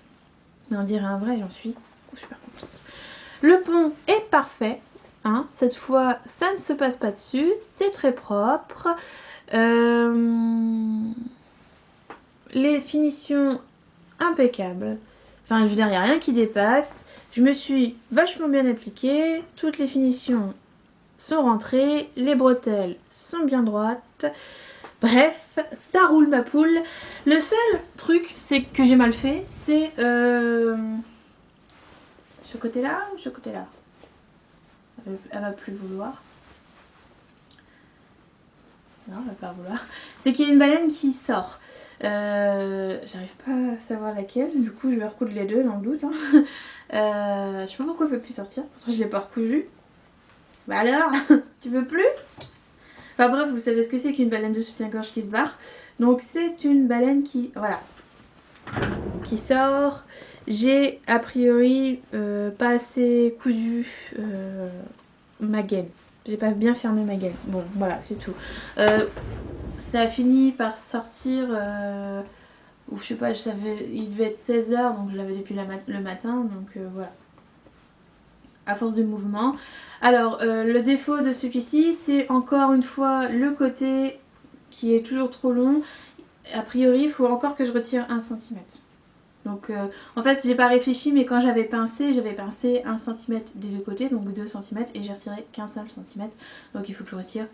Mais on dirait un vrai, j'en suis super contente. Le pont est parfait. Hein. Cette fois ça ne se passe pas dessus. C'est très propre. Les finitions impeccables. Enfin, je veux dire, il n'y a rien qui dépasse. Je me suis vachement bien appliquée. Toutes les finitions sont rentrées. Les bretelles sont bien droites. Bref, ça roule ma poule. Le seul truc c'est que j'ai mal fait, c'est ce côté-là ou ce côté-là. Elle va plus vouloir. Non, elle va pas vouloir. C'est qu'il y a une baleine qui sort. J'arrive pas à savoir laquelle, du coup je vais recoudre les deux dans le doute. Hein. Je sais pas pourquoi elle peut plus sortir, pourtant je l'ai pas recousu. Bah alors, tu veux plus? Enfin bref, vous savez ce que c'est qu'une baleine de soutien-gorge qui se barre. Donc c'est une baleine qui, voilà, qui sort. J'ai a priori pas assez cousu ma gaine. J'ai pas bien fermé ma gaine. Bon, voilà, c'est tout. Ça a fini par sortir, ou je sais pas, il devait être 16h, donc je l'avais depuis le matin, donc voilà. À force de mouvement. Alors, le défaut de celui-ci, c'est encore une fois le côté qui est toujours trop long. A priori, il faut encore que je retire 1 cm. Donc en fait j'ai pas réfléchi, mais quand j'avais pincé 1 cm des deux côtés, donc 2 cm, et j'ai retiré qu'un seul centimètre, donc il faut que je retire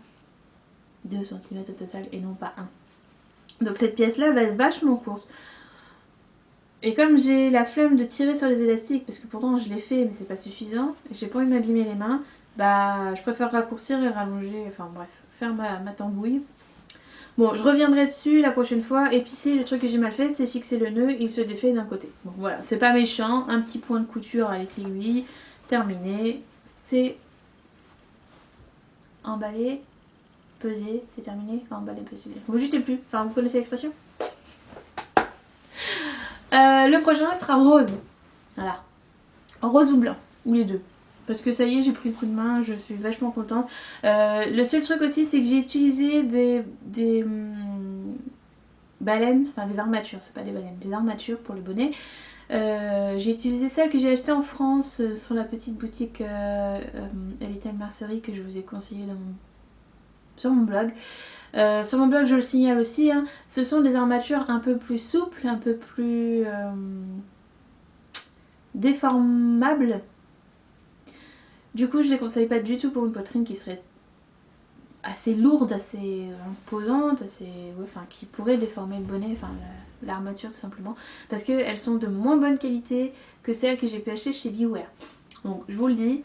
2 cm au total et non pas 1. Donc cette pièce là va être vachement courte. Et comme j'ai la flemme de tirer sur les élastiques, parce que pourtant je l'ai fait mais c'est pas suffisant, et j'ai pas envie de m'abîmer les mains, bah je préfère raccourcir et rallonger, enfin bref, faire ma tambouille. Bon, je reviendrai dessus la prochaine fois. Et puis si le truc que j'ai mal fait, c'est fixer le nœud, il se défait d'un côté. Bon voilà, c'est pas méchant, un petit point de couture avec l'aiguille, terminé. C'est emballé, pesé, c'est terminé. Enfin, emballé, pesé. Bon, je sais plus, enfin vous connaissez l'expression. Le prochain sera rose. Voilà. Rose ou blanc, ou les deux. Parce que ça y est, j'ai pris le coup de main, je suis vachement contente. Le seul truc aussi, c'est que j'ai utilisé des baleines, enfin des armatures, c'est pas des baleines, des armatures pour le bonnet. J'ai utilisé celles que j'ai achetées en France sur la petite boutique Little Mercery que je vous ai conseillé sur mon blog. Sur mon blog, je le signale aussi, hein, ce sont des armatures un peu plus souples, un peu plus déformables. Du coup, je les conseille pas du tout pour une poitrine qui serait assez lourde, assez imposante, assez, ouais, enfin, qui pourrait déformer le bonnet, enfin l'armature tout simplement, parce qu'elles sont de moins bonne qualité que celles que j'ai pu acheter chez Beware. Donc je vous le dis,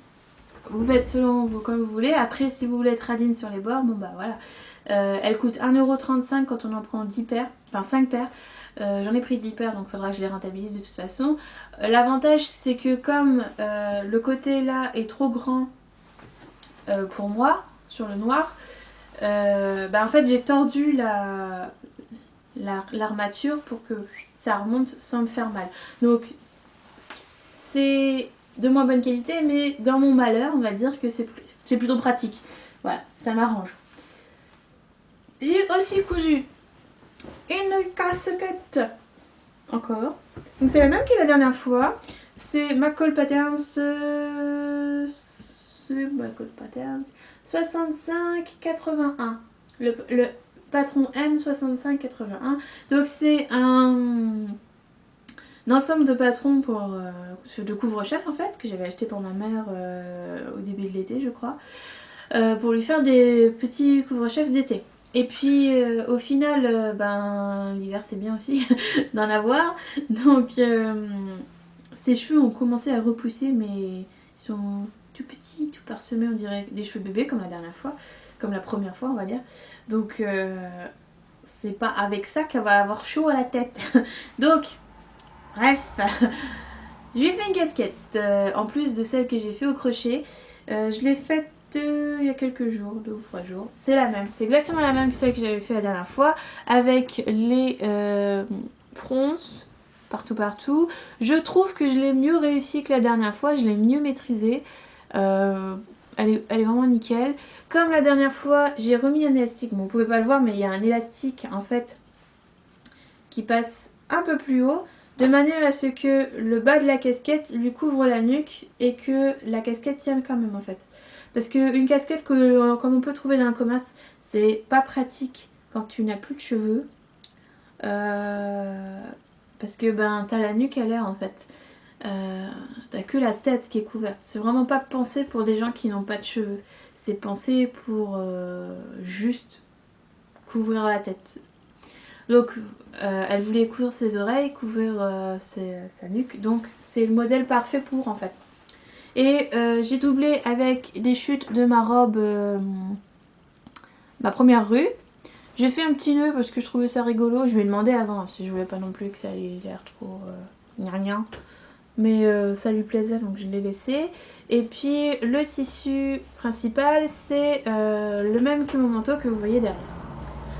vous faites selon vous comme vous voulez. Après, si vous voulez être radine sur les bords, bon bah voilà. Elle coûte 1,35€ quand on en prend 10 paires, enfin 5 paires. J'en ai pris 10 paires, donc il faudra que je les rentabilise de toute façon. L'avantage, c'est que comme le côté là est trop grand pour moi, sur le noir, en fait j'ai tordu l'armature pour que ça remonte sans me faire mal. Donc c'est de moins bonne qualité, mais dans mon malheur, on va dire que c'est plutôt pratique. Voilà, ça m'arrange. J'ai aussi cousu une casquette. Encore. Donc c'est la même que la dernière fois. C'est McCall Patterns. McCall Patterns 6581. Le patron M6581. Donc c'est un ensemble de patrons pour de couvre-chef en fait, que j'avais acheté pour ma mère au début de l'été je crois, pour lui faire des petits couvre-chefs d'été. Et puis au final, l'hiver c'est bien aussi d'en avoir. Donc ses cheveux ont commencé à repousser, mais ils sont tout petits, tout parsemés, on dirait des cheveux bébés comme la dernière fois, comme la première fois on va dire. Donc c'est pas avec ça qu'elle va avoir chaud à la tête. Donc bref, je lui ai fait une casquette, en plus de celle que j'ai fait au crochet. Je l'ai faite il y a quelques jours, 2 ou 3 jours. C'est la même, c'est exactement la même que celle que j'avais fait la dernière fois, avec les fronces partout. Je trouve que je l'ai mieux réussi que la dernière fois, je l'ai mieux maîtrisée. Elle est vraiment nickel. Comme la dernière fois, j'ai remis un élastique. Bon, vous pouvez pas le voir, mais il y a un élastique en fait qui passe un peu plus haut, de manière à ce que le bas de la casquette lui couvre la nuque et que la casquette tienne quand même en fait. Parce qu'une casquette comme on peut trouver dans le commerce, c'est pas pratique quand tu n'as plus de cheveux. Parce que t'as la nuque à l'air en fait. T'as que la tête qui est couverte. C'est vraiment pas pensé pour des gens qui n'ont pas de cheveux. C'est pensé pour juste couvrir la tête. Donc elle voulait couvrir ses oreilles, couvrir sa nuque. Donc c'est le modèle parfait pour en fait. Et j'ai doublé avec les chutes de ma robe, ma première rue. J'ai fait un petit nœud parce que je trouvais ça rigolo. Je lui ai demandé avant si je voulais pas non plus que ça ait l'air trop gnangnan. Mais ça lui plaisait donc je l'ai laissé. Et puis le tissu principal c'est le même que mon manteau que vous voyez derrière.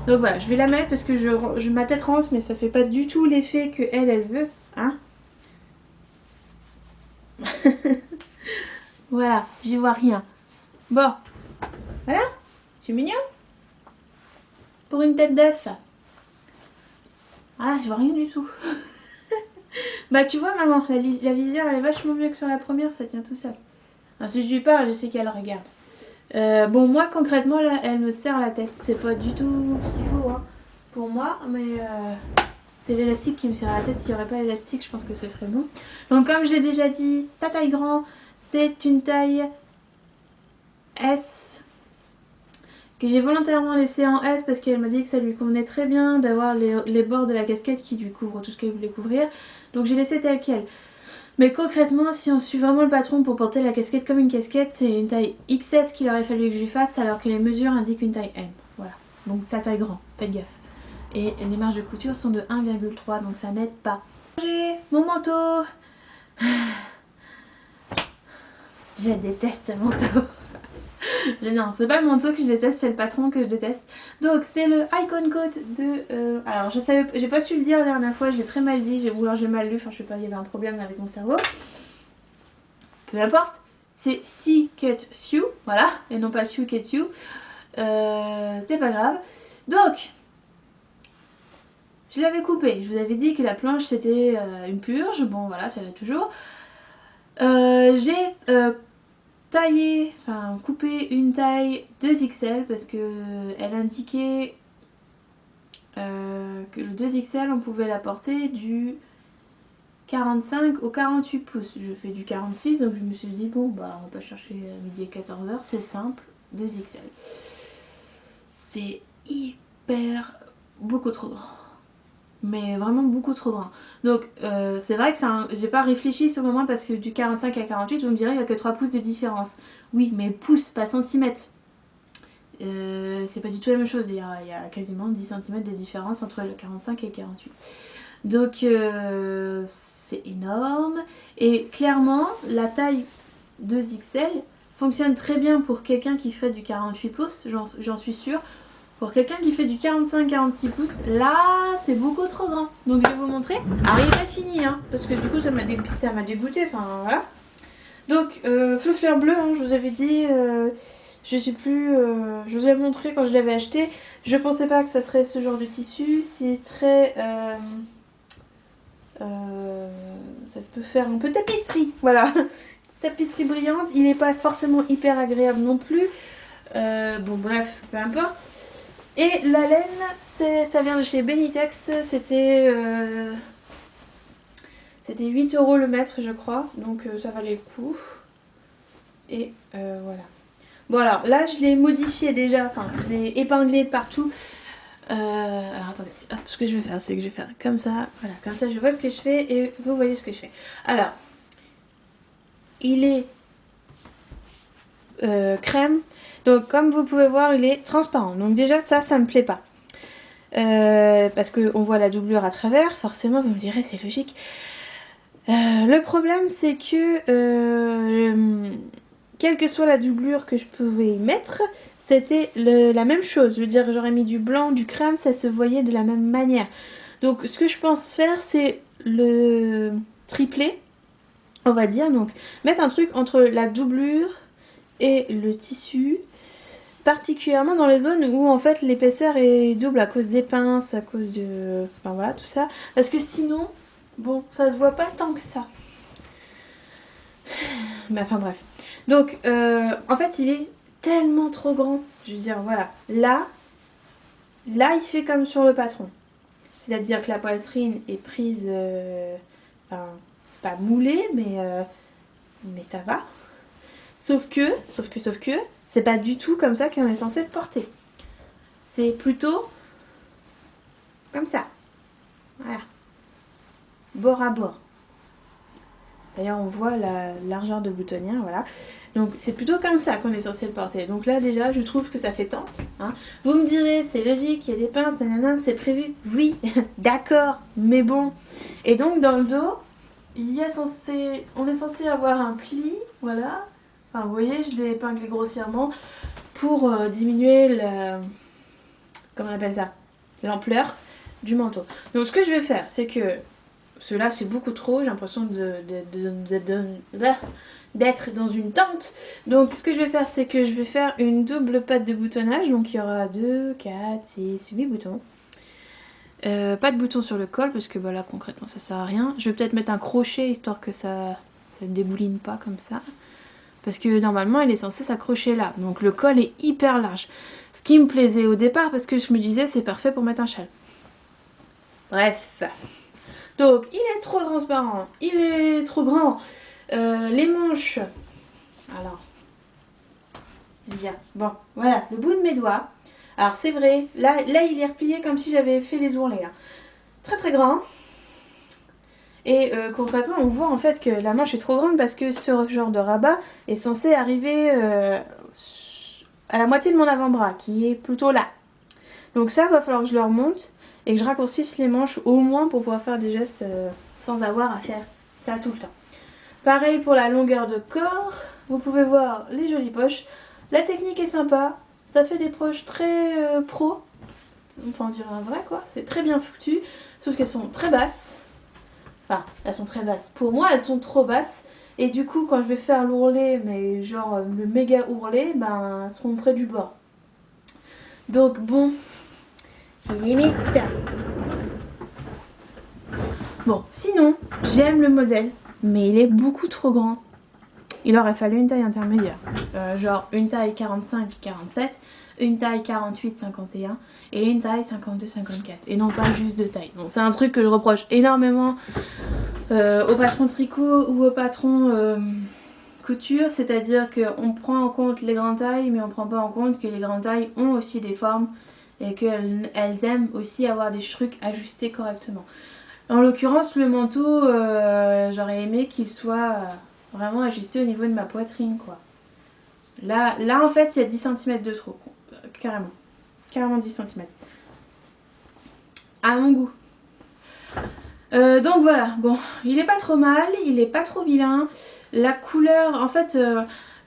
Donc voilà, je vais la mettre parce que ma tête rentre mais ça fait pas du tout l'effet que elle veut. Hein. Voilà, j'y vois rien. Bon, voilà, c'est mignon. Pour une tête d'œuf. Voilà, je vois rien du tout. Tu vois maman, la visière elle est vachement mieux que sur la première, ça tient tout seul. Alors, si je lui parle, je sais qu'elle regarde. Bon, moi concrètement là, elle me serre la tête. C'est pas du tout ce qu'il faut hein, pour moi, mais c'est l'élastique qui me serre la tête. S'il n'y aurait pas l'élastique, je pense que ce serait bon. Donc comme je l'ai déjà dit, sa taille grand, c'est une taille S. Que j'ai volontairement laissé en S parce qu'elle m'a dit que ça lui convenait très bien d'avoir les bords de la casquette qui lui couvrent tout ce qu'elle voulait couvrir. Donc j'ai laissé tel quel. Mais concrètement, si on suit vraiment le patron pour porter la casquette comme une casquette, c'est une taille XS qu'il aurait fallu que je lui fasse alors que les mesures indiquent une taille M. Voilà. Donc sa taille grand, faites gaffe. Et les marges de couture sont de 1,3 donc ça n'aide pas. J'ai mon manteau. Je déteste le manteau. Non, c'est pas le manteau que je déteste, c'est le patron que je déteste. Donc c'est le Icon Coat de... alors je savais, j'ai pas su le dire la dernière fois, j'ai très mal dit, ou alors j'ai mal lu, enfin je sais pas, il y avait un problème avec mon cerveau. Peu importe, c'est See Cut Sew, voilà, et non pas Sew Cut Sew. C'est pas grave. Donc, je l'avais coupé, je vous avais dit que la planche c'était une purge, bon voilà, ça l'est toujours. J'ai... tailler, enfin couper une taille 2XL parce que elle indiquait que le 2XL on pouvait la porter du 45 au 48 pouces. Je fais du 46 donc je me suis dit bon on va pas chercher à midi et 14h, c'est simple, 2XL. c'est beaucoup trop grand. Mais vraiment beaucoup trop grand. Donc c'est vrai que j'ai pas réfléchi sur le moment parce que du 45 à 48, vous me direz il n'y a que 3 pouces de différence. Oui, mais pouces, pas centimètres. C'est pas du tout la même chose. Il y a quasiment 10 cm de différence entre le 45 et le 48. Donc c'est énorme. Et clairement, la taille 2XL fonctionne très bien pour quelqu'un qui ferait du 48 pouces, j'en suis sûre. Pour quelqu'un qui fait du 45-46 pouces, là c'est beaucoup trop grand. Donc je vais vous montrer. Alors il n'est pas fini, hein, parce que du coup ça m'a dégoûté. Enfin voilà. Donc fleur bleu, hein, je vous avais dit, je sais plus, je vous avais montré quand je l'avais acheté. Je pensais pas que ça serait ce genre de tissu. C'est très, ça peut faire un peu tapisserie, voilà. Tapisserie brillante. Il n'est pas forcément hyper agréable non plus. Bon bref, peu importe. Et la laine, ça vient de chez Benitex, c'était 8 € le mètre je crois, donc ça valait le coup. Et voilà. Bon alors là je l'ai modifié déjà, enfin je l'ai épinglé de partout. Alors attendez, hop, ce que je vais faire c'est que je vais faire comme ça, voilà, comme ça je vois ce que je fais et vous voyez ce que je fais. Alors, il est crème. Donc comme vous pouvez voir, il est transparent. Donc déjà ça me plaît pas. Parce qu'on voit la doublure à travers, forcément vous me direz c'est logique. Le problème c'est que quelle que soit la doublure que je pouvais y mettre, c'était la même chose. Je veux dire, j'aurais mis du blanc, du crème, ça se voyait de la même manière. Donc ce que je pense faire, c'est le tripler, on va dire. Donc mettre un truc entre la doublure et le tissu, particulièrement dans les zones où en fait l'épaisseur est double à cause des pinces, à cause de... Enfin voilà, tout ça. Parce que sinon, bon, ça se voit pas tant que ça. Mais enfin bref. Donc, en fait, il est tellement trop grand. Je veux dire, voilà. Là, il fait comme sur le patron. C'est-à-dire que la poitrine est prise... enfin, pas moulée, mais ça va. Sauf que, c'est pas du tout comme ça qu'on est censé le porter. C'est plutôt comme ça. Voilà. Bord à bord. D'ailleurs, on voit la largeur de boutonnière, voilà. Donc, c'est plutôt comme ça qu'on est censé le porter. Donc là, déjà, je trouve que ça fait tente. Hein. Vous me direz, c'est logique, il y a des pinces, nanana, c'est prévu. Oui, d'accord, mais bon. Et donc, dans le dos, on est censé avoir un pli, voilà. Enfin, vous voyez, je l'ai épinglé grossièrement pour diminuer comment on appelle ça, l'ampleur du manteau. Donc, ce que je vais faire, c'est que parce que là c'est beaucoup trop, j'ai l'impression d'être dans une tente. Donc ce que je vais faire, c'est que je vais faire une double patte de boutonnage. Donc il y aura 2, 4, 6, 8 boutons. Pas de boutons sur le col parce que bah, là concrètement ça sert à rien. Je vais peut-être mettre un crochet histoire que ça ne débouline pas comme ça. Parce que normalement il est censé s'accrocher là. Donc le col est hyper large. Ce qui me plaisait au départ parce que je me disais c'est parfait pour mettre un châle. Bref. Donc, il est trop transparent, il est trop grand. Les manches, alors, bien, bon, voilà, le bout de mes doigts. Alors, c'est vrai, là, il est replié comme si j'avais fait les ourlets. Là. Très, très grand. Et concrètement, on voit en fait que la manche est trop grande parce que ce genre de rabat est censé arriver à la moitié de mon avant-bras, qui est plutôt là. Donc ça, va falloir que je le remonte. Et que je raccourcisse les manches au moins pour pouvoir faire des gestes sans avoir à faire ça tout le temps. Pareil pour la longueur de corps, vous pouvez voir les jolies poches. La technique est sympa, ça fait des poches très pro, on peut en dire un vrai quoi, c'est très bien foutu, sauf qu'elles sont très basses. Enfin, elles sont très basses. Pour moi, elles sont trop basses. Et du coup, quand je vais faire l'ourlet, mais genre le méga ourlet, ben, elles seront près du bord. Donc bon... c'est limite. Bon, sinon, j'aime le modèle, mais il est beaucoup trop grand. Il aurait fallu une taille intermédiaire. Genre une taille 45-47, une taille 48-51 et une taille 52-54. Et non pas juste deux tailles. Bon, c'est un truc que je reproche énormément au patron tricot ou au patron couture, c'est-à-dire qu'on prend en compte les grandes tailles, mais on prend pas en compte que les grandes tailles ont aussi des formes et qu'elles aiment aussi avoir des trucs ajustés correctement. En l'occurrence, le manteau, j'aurais aimé qu'il soit vraiment ajusté au niveau de ma poitrine, quoi. Là en fait, il y a 10 cm de trop, carrément. Carrément 10 cm. À mon goût. Donc voilà, bon, il est pas trop mal, il est pas trop vilain. La couleur, en fait,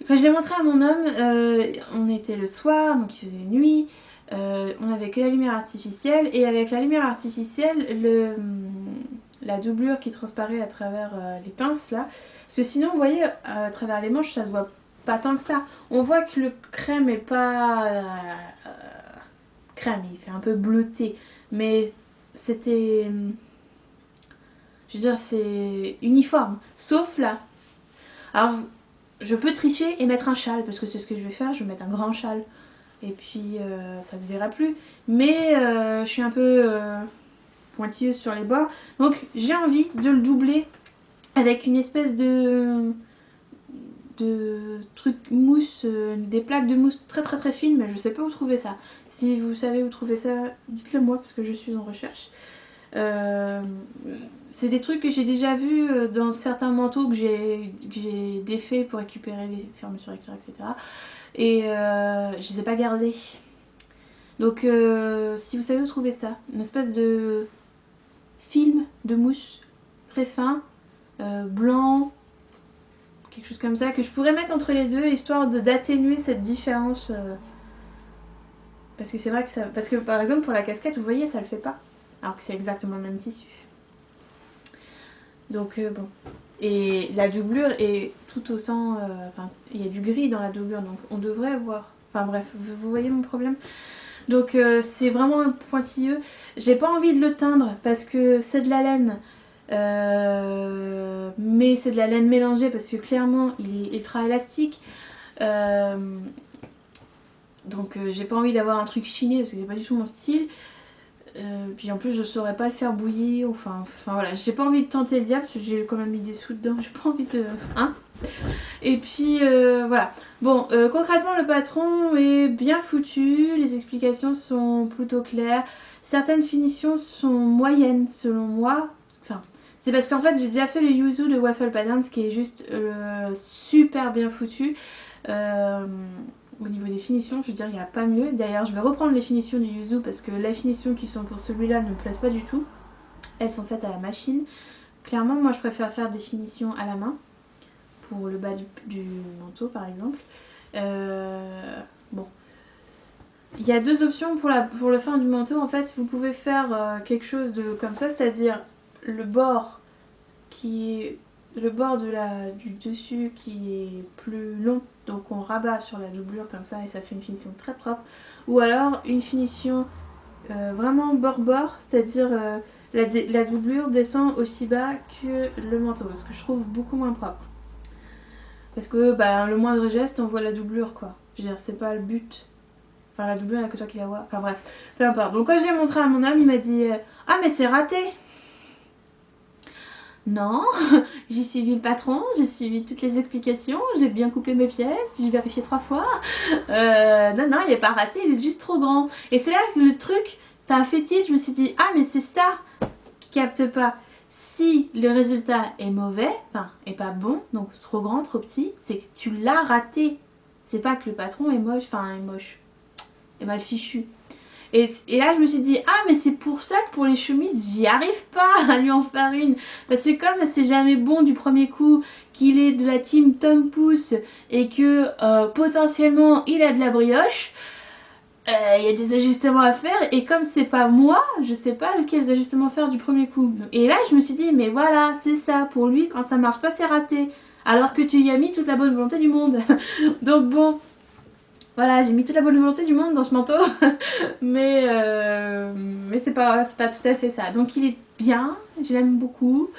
quand je l'ai montré à mon homme, on était le soir, donc il faisait nuit. On avait que la lumière artificielle, et avec la lumière artificielle, la doublure qui transparaît à travers les pinces là, parce que sinon vous voyez à travers les manches ça se voit pas tant que ça. On voit que le crème est pas crème, il fait un peu bleuté, mais c'était, je veux dire, c'est uniforme, sauf là. Alors je peux tricher et mettre un châle, parce que c'est ce que je vais faire, je vais mettre un grand châle. Et puis ça se verra plus. Mais je suis un peu pointilleuse sur les bords. Donc j'ai envie de le doubler avec une espèce de truc mousse, des plaques de mousse très très très fines, mais je sais pas où trouver ça. Si vous savez où trouver ça, dites-le moi parce que je suis en recherche. C'est des trucs que j'ai déjà vus dans certains manteaux que j'ai défaits pour récupérer les fermetures, etc. Et je les ai pas gardés. Donc si vous savez où trouver ça, une espèce de film de mousse très fin, blanc, quelque chose comme ça, que je pourrais mettre entre les deux, histoire d'atténuer cette différence. Parce que c'est vrai que ça... Parce que par exemple pour la casquette, vous voyez, ça le fait pas. Alors que c'est exactement le même tissu. Donc bon. Et la doublure est tout autant... Enfin, il y a du gris dans la doublure, donc on devrait voir. Enfin bref, vous voyez mon problème. Donc c'est vraiment un pointilleux. J'ai pas envie de le teindre parce que c'est de la laine. Mais c'est de la laine mélangée parce que clairement il est ultra élastique. Donc j'ai pas envie d'avoir un truc chiné parce que c'est pas du tout mon style. Puis en plus je saurais pas le faire bouillir, enfin voilà, j'ai pas envie de tenter le diable parce que j'ai quand même mis des sous dedans, j'ai pas envie de... Hein. Et puis voilà. Bon, concrètement le patron est bien foutu, les explications sont plutôt claires, certaines finitions sont moyennes selon moi. Enfin, c'est parce qu'en fait j'ai déjà fait le yuzu de Waffle Patterns qui est juste super bien foutu. Au niveau des finitions, je veux dire, il n'y a pas mieux. D'ailleurs, je vais reprendre les finitions du yuzu parce que les finitions qui sont pour celui-là ne me plaisent pas du tout. Elles sont faites à la machine. Clairement, moi, je préfère faire des finitions à la main pour le bas du manteau, par exemple. Bon. Il y a deux options pour le fin du manteau. En fait, vous pouvez faire quelque chose de comme ça, c'est-à-dire le bord qui est... Le bord du dessus qui est plus long, donc on rabat sur la doublure comme ça et ça fait une finition très propre. Ou alors une finition vraiment bord-bord, c'est-à-dire la doublure descend aussi bas que le manteau, ce que je trouve beaucoup moins propre. Parce que le moindre geste, on voit la doublure quoi. Je veux dire, c'est pas le but. Enfin, la doublure, il n'y a que toi qui la vois. Enfin bref, peu importe. Donc quand je l'ai montré à mon homme, il m'a dit ah mais c'est raté. Non, j'ai suivi le patron, j'ai suivi toutes les explications, j'ai bien coupé mes pièces, j'ai vérifié 3 fois. Non, il est pas raté, il est juste trop grand. Et c'est là que le truc, ça a fait tilt, je me suis dit, ah mais c'est ça qui capte pas. Si le résultat est mauvais, enfin, est pas bon, donc trop grand, trop petit, c'est que tu l'as raté. C'est pas que le patron est moche, est mal fichu. Et là je me suis dit ah mais c'est pour ça que pour les chemises j'y arrive pas à lui en faire une, parce que comme c'est jamais bon du premier coup, qu'il est de la team Tom Pouce et que potentiellement il a de la brioche, il y a des ajustements à faire et comme c'est pas moi, je sais pas quels ajustements faire du premier coup. Et là je me suis dit mais voilà c'est ça, pour lui quand ça marche pas c'est raté, alors que tu y as mis toute la bonne volonté du monde. Donc bon, voilà, j'ai mis toute la bonne volonté du monde dans ce manteau, mais c'est pas tout à fait ça. Donc il est bien, je l'aime beaucoup,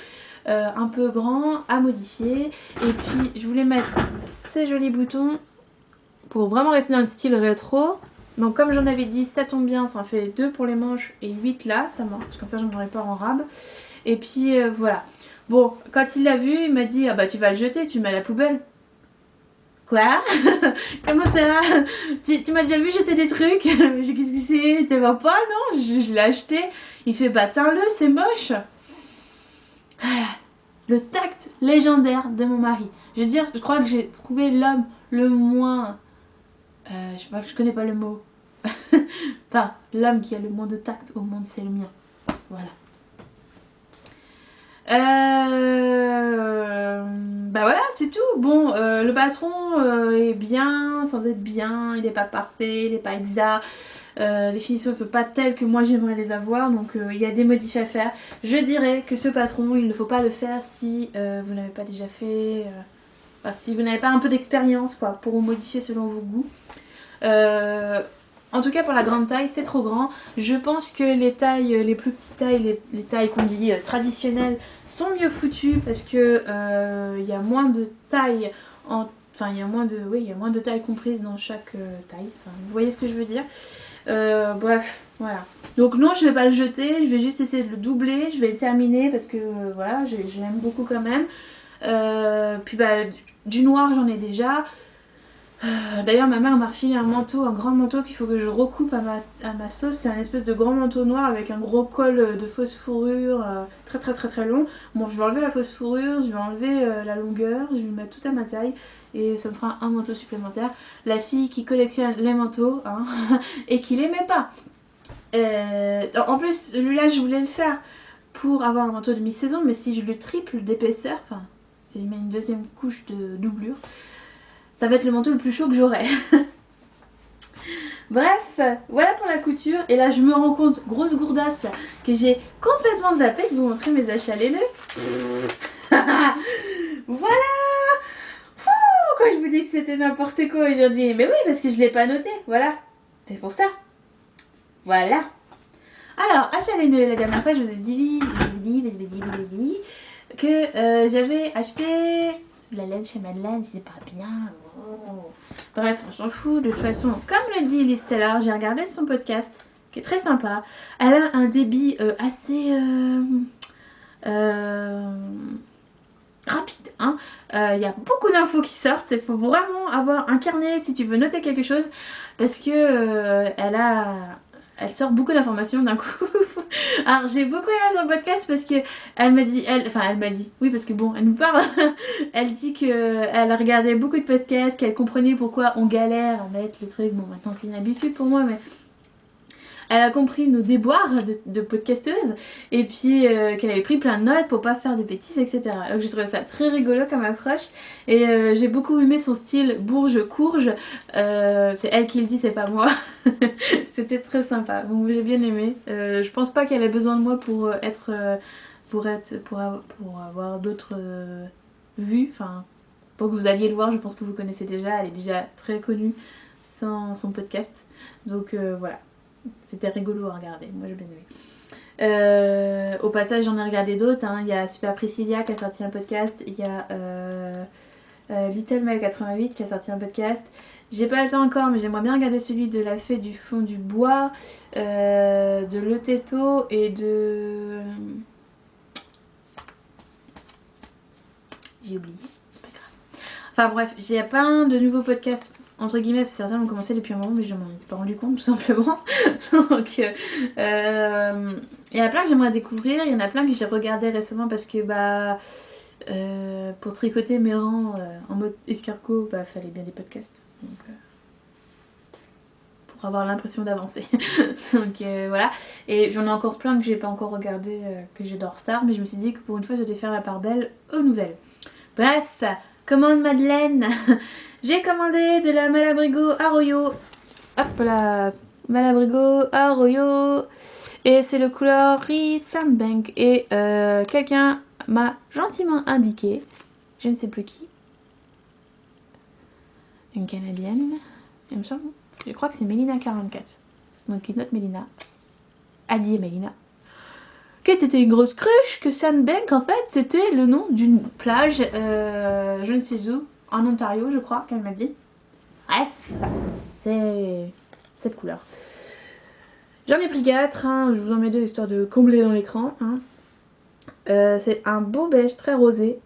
un peu grand, à modifier. Et puis je voulais mettre ces jolis boutons pour vraiment rester dans le style rétro. Donc comme j'en avais dit, ça tombe bien, ça en fait 2 pour les manches et 8 là, ça marche, comme ça j'en aurai pas en rab. Et puis voilà. Bon, quand il l'a vu, il m'a dit ah bah tu vas le jeter, tu le mets à la poubelle. Quoi? Comment ça? Tu m'as déjà vu jeter des trucs? Qu'est-ce que c'est? Tu vas pas, non? Je l'ai acheté. Il fait, bah teins-le, c'est moche. Voilà. Le tact légendaire de mon mari. Je veux dire, je crois que j'ai trouvé l'homme le moins... je sais pas, je connais pas le mot. Enfin, l'homme qui a le moins de tact au monde, c'est le mien. Voilà. Bah voilà, c'est tout. Bon, le patron est bien, sans être bien, il est pas parfait, il est pas exact. Les finitions sont pas telles que moi j'aimerais les avoir, donc il y a des modifs à faire. Je dirais que ce patron, il ne faut pas le faire si vous n'avez pas déjà fait, enfin, si vous n'avez pas un peu d'expérience quoi, pour modifier selon vos goûts. En tout cas pour la grande taille, c'est trop grand. Je pense que les tailles, les plus petites tailles, les tailles qu'on dit traditionnelles, sont mieux foutues parce que il y a moins de tailles enfin il y a moins de tailles comprises dans chaque taille. Enfin, vous voyez ce que je veux dire. Bref, voilà. Donc non, je vais pas le jeter, je vais juste essayer de le doubler, je vais le terminer parce que voilà, je l'aime beaucoup quand même. Puis bah du noir j'en ai déjà. D'ailleurs ma mère m'a refilé un manteau, un grand manteau qu'il faut que je recoupe à ma sauce. C'est un espèce de grand manteau noir avec un gros col de fausse fourrure très très très très long. Bon, je vais enlever la fausse fourrure, je vais enlever la longueur, je vais le mettre tout à ma taille et ça me fera un manteau supplémentaire. La fille qui collectionne les manteaux hein, et qui les met pas. En plus celui-là je voulais le faire pour avoir un manteau de mi-saison, mais si je le triple d'épaisseur, enfin si je mets une deuxième couche de doublure, ça va être le manteau le plus chaud que j'aurai. Bref, voilà pour la couture. Et là, je me rends compte, grosse gourdasse, que j'ai complètement zappé de vous montrer mes achats laineux. Voilà. Quand je vous dis que c'était n'importe quoi aujourd'hui. Mais oui, parce que je ne l'ai pas noté. Voilà. C'est pour ça. Voilà. Alors, achats laineux, la dernière fois, je vous ai dit que j'avais acheté... de la laine chez Madeleine, c'est pas bien. Oh. Bref, on s'en fout. De toute façon, comme le dit Liz Taylor, j'ai regardé son podcast, qui est très sympa. Elle a un débit assez rapide. Hein. Y a beaucoup d'infos qui sortent. Il faut vraiment avoir un carnet si tu veux noter quelque chose. Parce que elle sort beaucoup d'informations d'un coup. Alors j'ai beaucoup aimé son podcast parce que elle m'a dit, oui parce que bon, elle nous parle. Elle dit qu'elle a regardé beaucoup de podcasts, qu'elle comprenait pourquoi on galère à mettre les trucs. Bon maintenant c'est une habitude pour moi, mais elle a compris nos déboires de podcasteuse et puis qu'elle avait pris plein de notes pour pas faire des bêtises, etc. Donc j'ai trouvé ça très rigolo comme approche et j'ai beaucoup aimé son style bourge-courge. C'est elle qui le dit, c'est pas moi. C'était très sympa, donc j'ai bien aimé. Je pense pas qu'elle ait besoin de moi pour avoir d'autres vues, enfin pour que vous alliez le voir. Je pense que vous connaissez déjà, elle est déjà très connue sans son podcast, donc voilà. C'était rigolo à regarder, moi j'ai bien aimé. Au passage j'en ai regardé d'autres, hein. Il y a Super Priscilla qui a sorti un podcast, il y a Little Mel 88 qui a sorti un podcast. J'ai pas le temps encore mais j'aimerais bien regarder celui de la fée du fond du bois, de Le Teto et de... J'ai oublié, c'est pas grave. Enfin bref, j'ai plein de nouveaux podcasts entre guillemets, parce que certains ont commencé depuis un moment mais je m'en ai pas rendu compte tout simplement. Donc il y en a plein que j'aimerais découvrir, il y en a plein que j'ai regardé récemment parce que pour tricoter mes rangs en mode escargot, fallait bien des podcasts. Donc, pour avoir l'impression d'avancer. Donc voilà. Et j'en ai encore plein que j'ai pas encore regardé, que j'ai en retard, mais je me suis dit que pour une fois je devais faire la part belle aux nouvelles. Bref, commande Madeleine. J'ai commandé de la Malabrigo Arroyo. Hop là, Malabrigo Arroyo. Et c'est le coloris Sandbank. Et quelqu'un m'a gentiment indiqué, je ne sais plus qui, une Canadienne, il me semble, je crois que c'est Mélina44. Donc une autre Mélina, Adi et Mélina, qui était une grosse cruche, que Sandbank en fait c'était le nom d'une plage, je ne sais où, en Ontario je crois qu'elle m'a dit. Bref, c'est cette couleur. J'en ai pris 4, hein. Je vous en mets 2 histoire de combler dans l'écran. Hein. C'est un beau beige très rosé.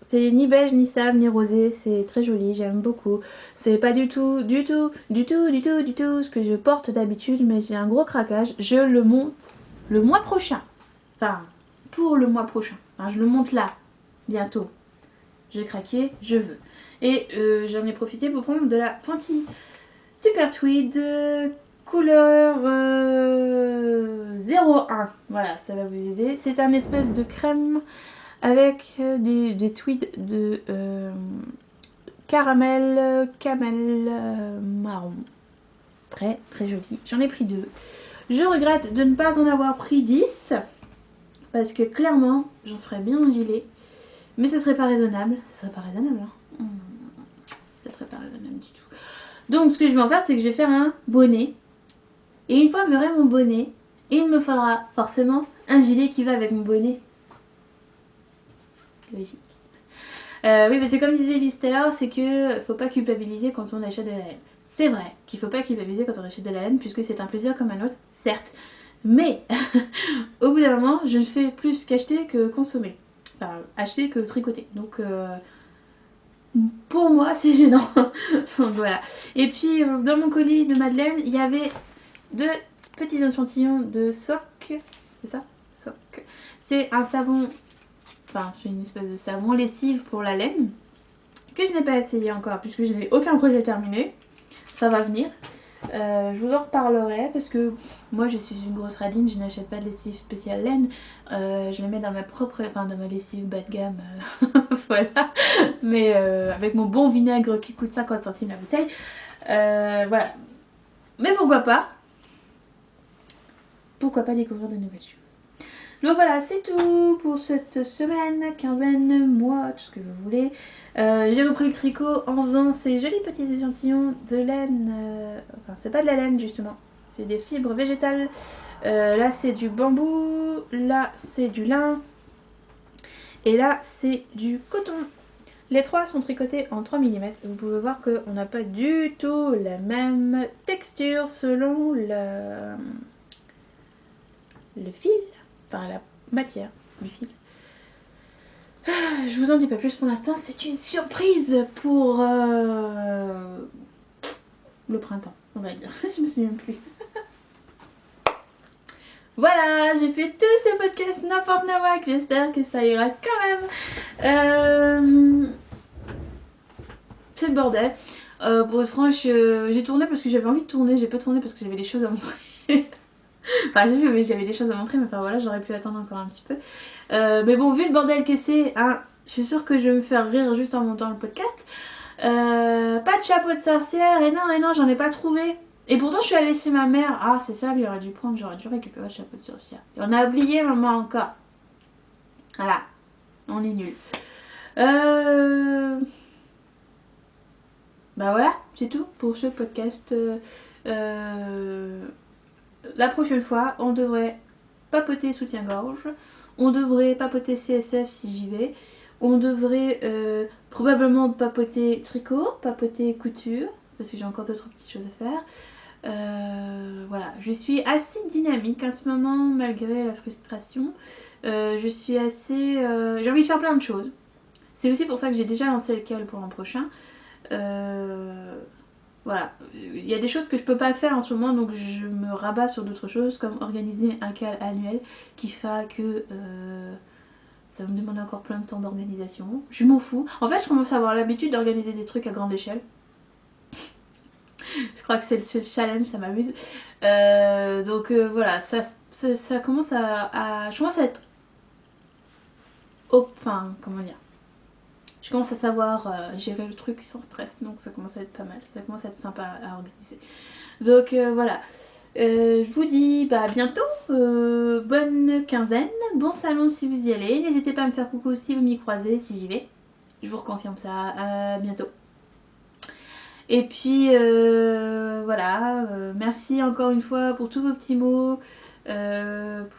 C'est ni beige, ni sable, ni rosé, c'est très joli, j'aime beaucoup. C'est pas du tout ce que je porte d'habitude, mais j'ai un gros craquage. Je le monte le mois prochain. Enfin, pour le mois prochain. Enfin, je le monte là, bientôt. J'ai craqué, je veux. Et j'en ai profité pour prendre de la Fenty Super Tweed couleur 01. Voilà, ça va vous aider. C'est un espèce de crème avec des tweeds de caramel, camel marron. Très très joli. J'en ai pris 2. Je regrette de ne pas en avoir pris 10 parce que clairement j'en ferais bien un gilet. Mais ce serait pas raisonnable. Ce serait pas raisonnable, hein. Ce serait pas raisonnable du tout. Donc ce que je vais en faire, c'est que je vais faire un bonnet. Et une fois que j'aurai mon bonnet, il me faudra forcément un gilet qui va avec mon bonnet. Logique. Oui, mais c'est comme disait Liz Taylor, c'est que faut pas culpabiliser quand on achète de la laine. C'est vrai qu'il faut pas culpabiliser quand on achète de la laine, puisque c'est un plaisir comme un autre, certes. Mais au bout d'un moment, je ne fais plus qu'acheter que consommer. Enfin, acheter que tricoter. Donc pour moi, c'est gênant. Donc voilà. Et puis dans mon colis de Madeleine, il y avait 2 petits échantillons de Sock. C'est ça, Sock. C'est un savon, enfin c'est une espèce de savon lessive pour la laine que je n'ai pas essayé encore puisque je n'ai aucun projet terminé. Ça va venir. Je vous en reparlerai parce que moi je suis une grosse radine, je n'achète pas de lessive spéciale laine. Je la mets dans ma propre, enfin dans ma lessive bas de gamme, voilà. Mais avec mon bon vinaigre qui coûte 50 centimes la bouteille. Voilà. Mais pourquoi pas découvrir de nouvelles choses. Donc voilà, c'est tout pour cette semaine, quinzaine, mois, tout ce que vous voulez. J'ai repris le tricot en faisant ces jolis petits échantillons de laine. Enfin, c'est pas de la laine justement, c'est des fibres végétales. Là, c'est du bambou, là, c'est du lin. Et là, c'est du coton. Les 3 sont tricotés en 3 mm. Vous pouvez voir qu'on n'a pas du tout la même texture selon le fil, enfin la matière du fil. Je vous en dis pas plus pour l'instant, c'est une surprise pour le printemps, on va dire. Je me souviens plus. Voilà, j'ai fait tous ces podcasts n'importe nawak, j'espère que ça ira quand même. C'est le bordel. Pour être franche, j'ai tourné parce que j'avais envie de tourner, j'ai pas tourné parce que j'avais des choses à montrer. Enfin j'ai vu mais j'avais des choses à montrer, mais enfin voilà, j'aurais pu attendre encore un petit peu. Mais bon, vu le bordel que c'est, hein, je suis sûre que je vais me faire rire juste en montant le podcast. Pas de chapeau de sorcière, et non, j'en ai pas trouvé. Et pourtant je suis allée chez ma mère. Ah c'est ça que j'aurais dû prendre, j'aurais dû récupérer le chapeau de sorcière. Et on a oublié maman encore. Voilà, on est nuls. Bah voilà, c'est tout pour ce podcast. La prochaine fois, on devrait papoter soutien-gorge. On devrait papoter CSF si j'y vais. On devrait probablement papoter tricot, papoter couture, parce que j'ai encore d'autres petites choses à faire. Voilà, je suis assez dynamique en ce moment malgré la frustration. Je suis assez... j'ai envie de faire plein de choses. C'est aussi pour ça que j'ai déjà lancé le call pour l'an prochain. Voilà, il y a des choses que je peux pas faire en ce moment, donc je me rabats sur d'autres choses, comme organiser un call annuel qui fait que ça me demande encore plein de temps d'organisation. Je m'en fous. En fait, je commence à avoir l'habitude d'organiser des trucs à grande échelle. Je crois que c'est le challenge, ça m'amuse. Donc voilà, ça commence à... Je commence à être... Enfin, comment dire, je commence à savoir gérer le truc sans stress, donc ça commence à être pas mal, ça commence à être sympa à organiser. Donc voilà, je vous dis à bientôt, bonne quinzaine, bon salon si vous y allez, n'hésitez pas à me faire coucou si vous m'y croisez, si j'y vais, je vous reconfirme ça, à bientôt. Et puis voilà, merci encore une fois pour tous vos petits mots.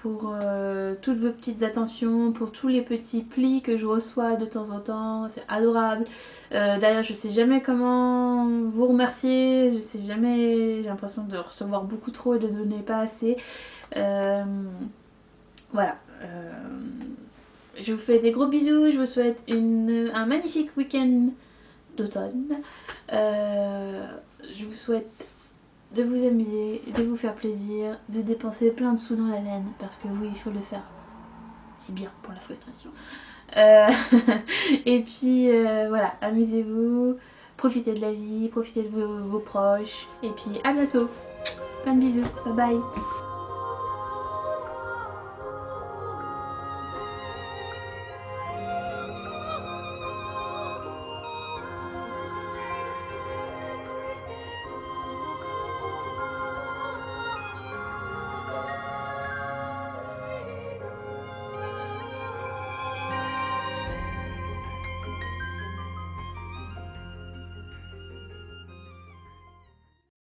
Pour toutes vos petites attentions, pour tous les petits plis que je reçois de temps en temps, c'est adorable. D'ailleurs, je sais jamais comment vous remercier, je sais jamais, j'ai l'impression de recevoir beaucoup trop et de donner pas assez. Voilà. je vous fais des gros bisous, je vous souhaite un magnifique week-end d'automne. Je vous souhaite de vous amuser, de vous faire plaisir, de dépenser plein de sous dans la laine, parce que oui, il faut le faire. C'est bien pour la frustration. Et puis voilà, amusez-vous, profitez de la vie, profitez de vos proches, et puis à bientôt. Plein de bisous, bye bye.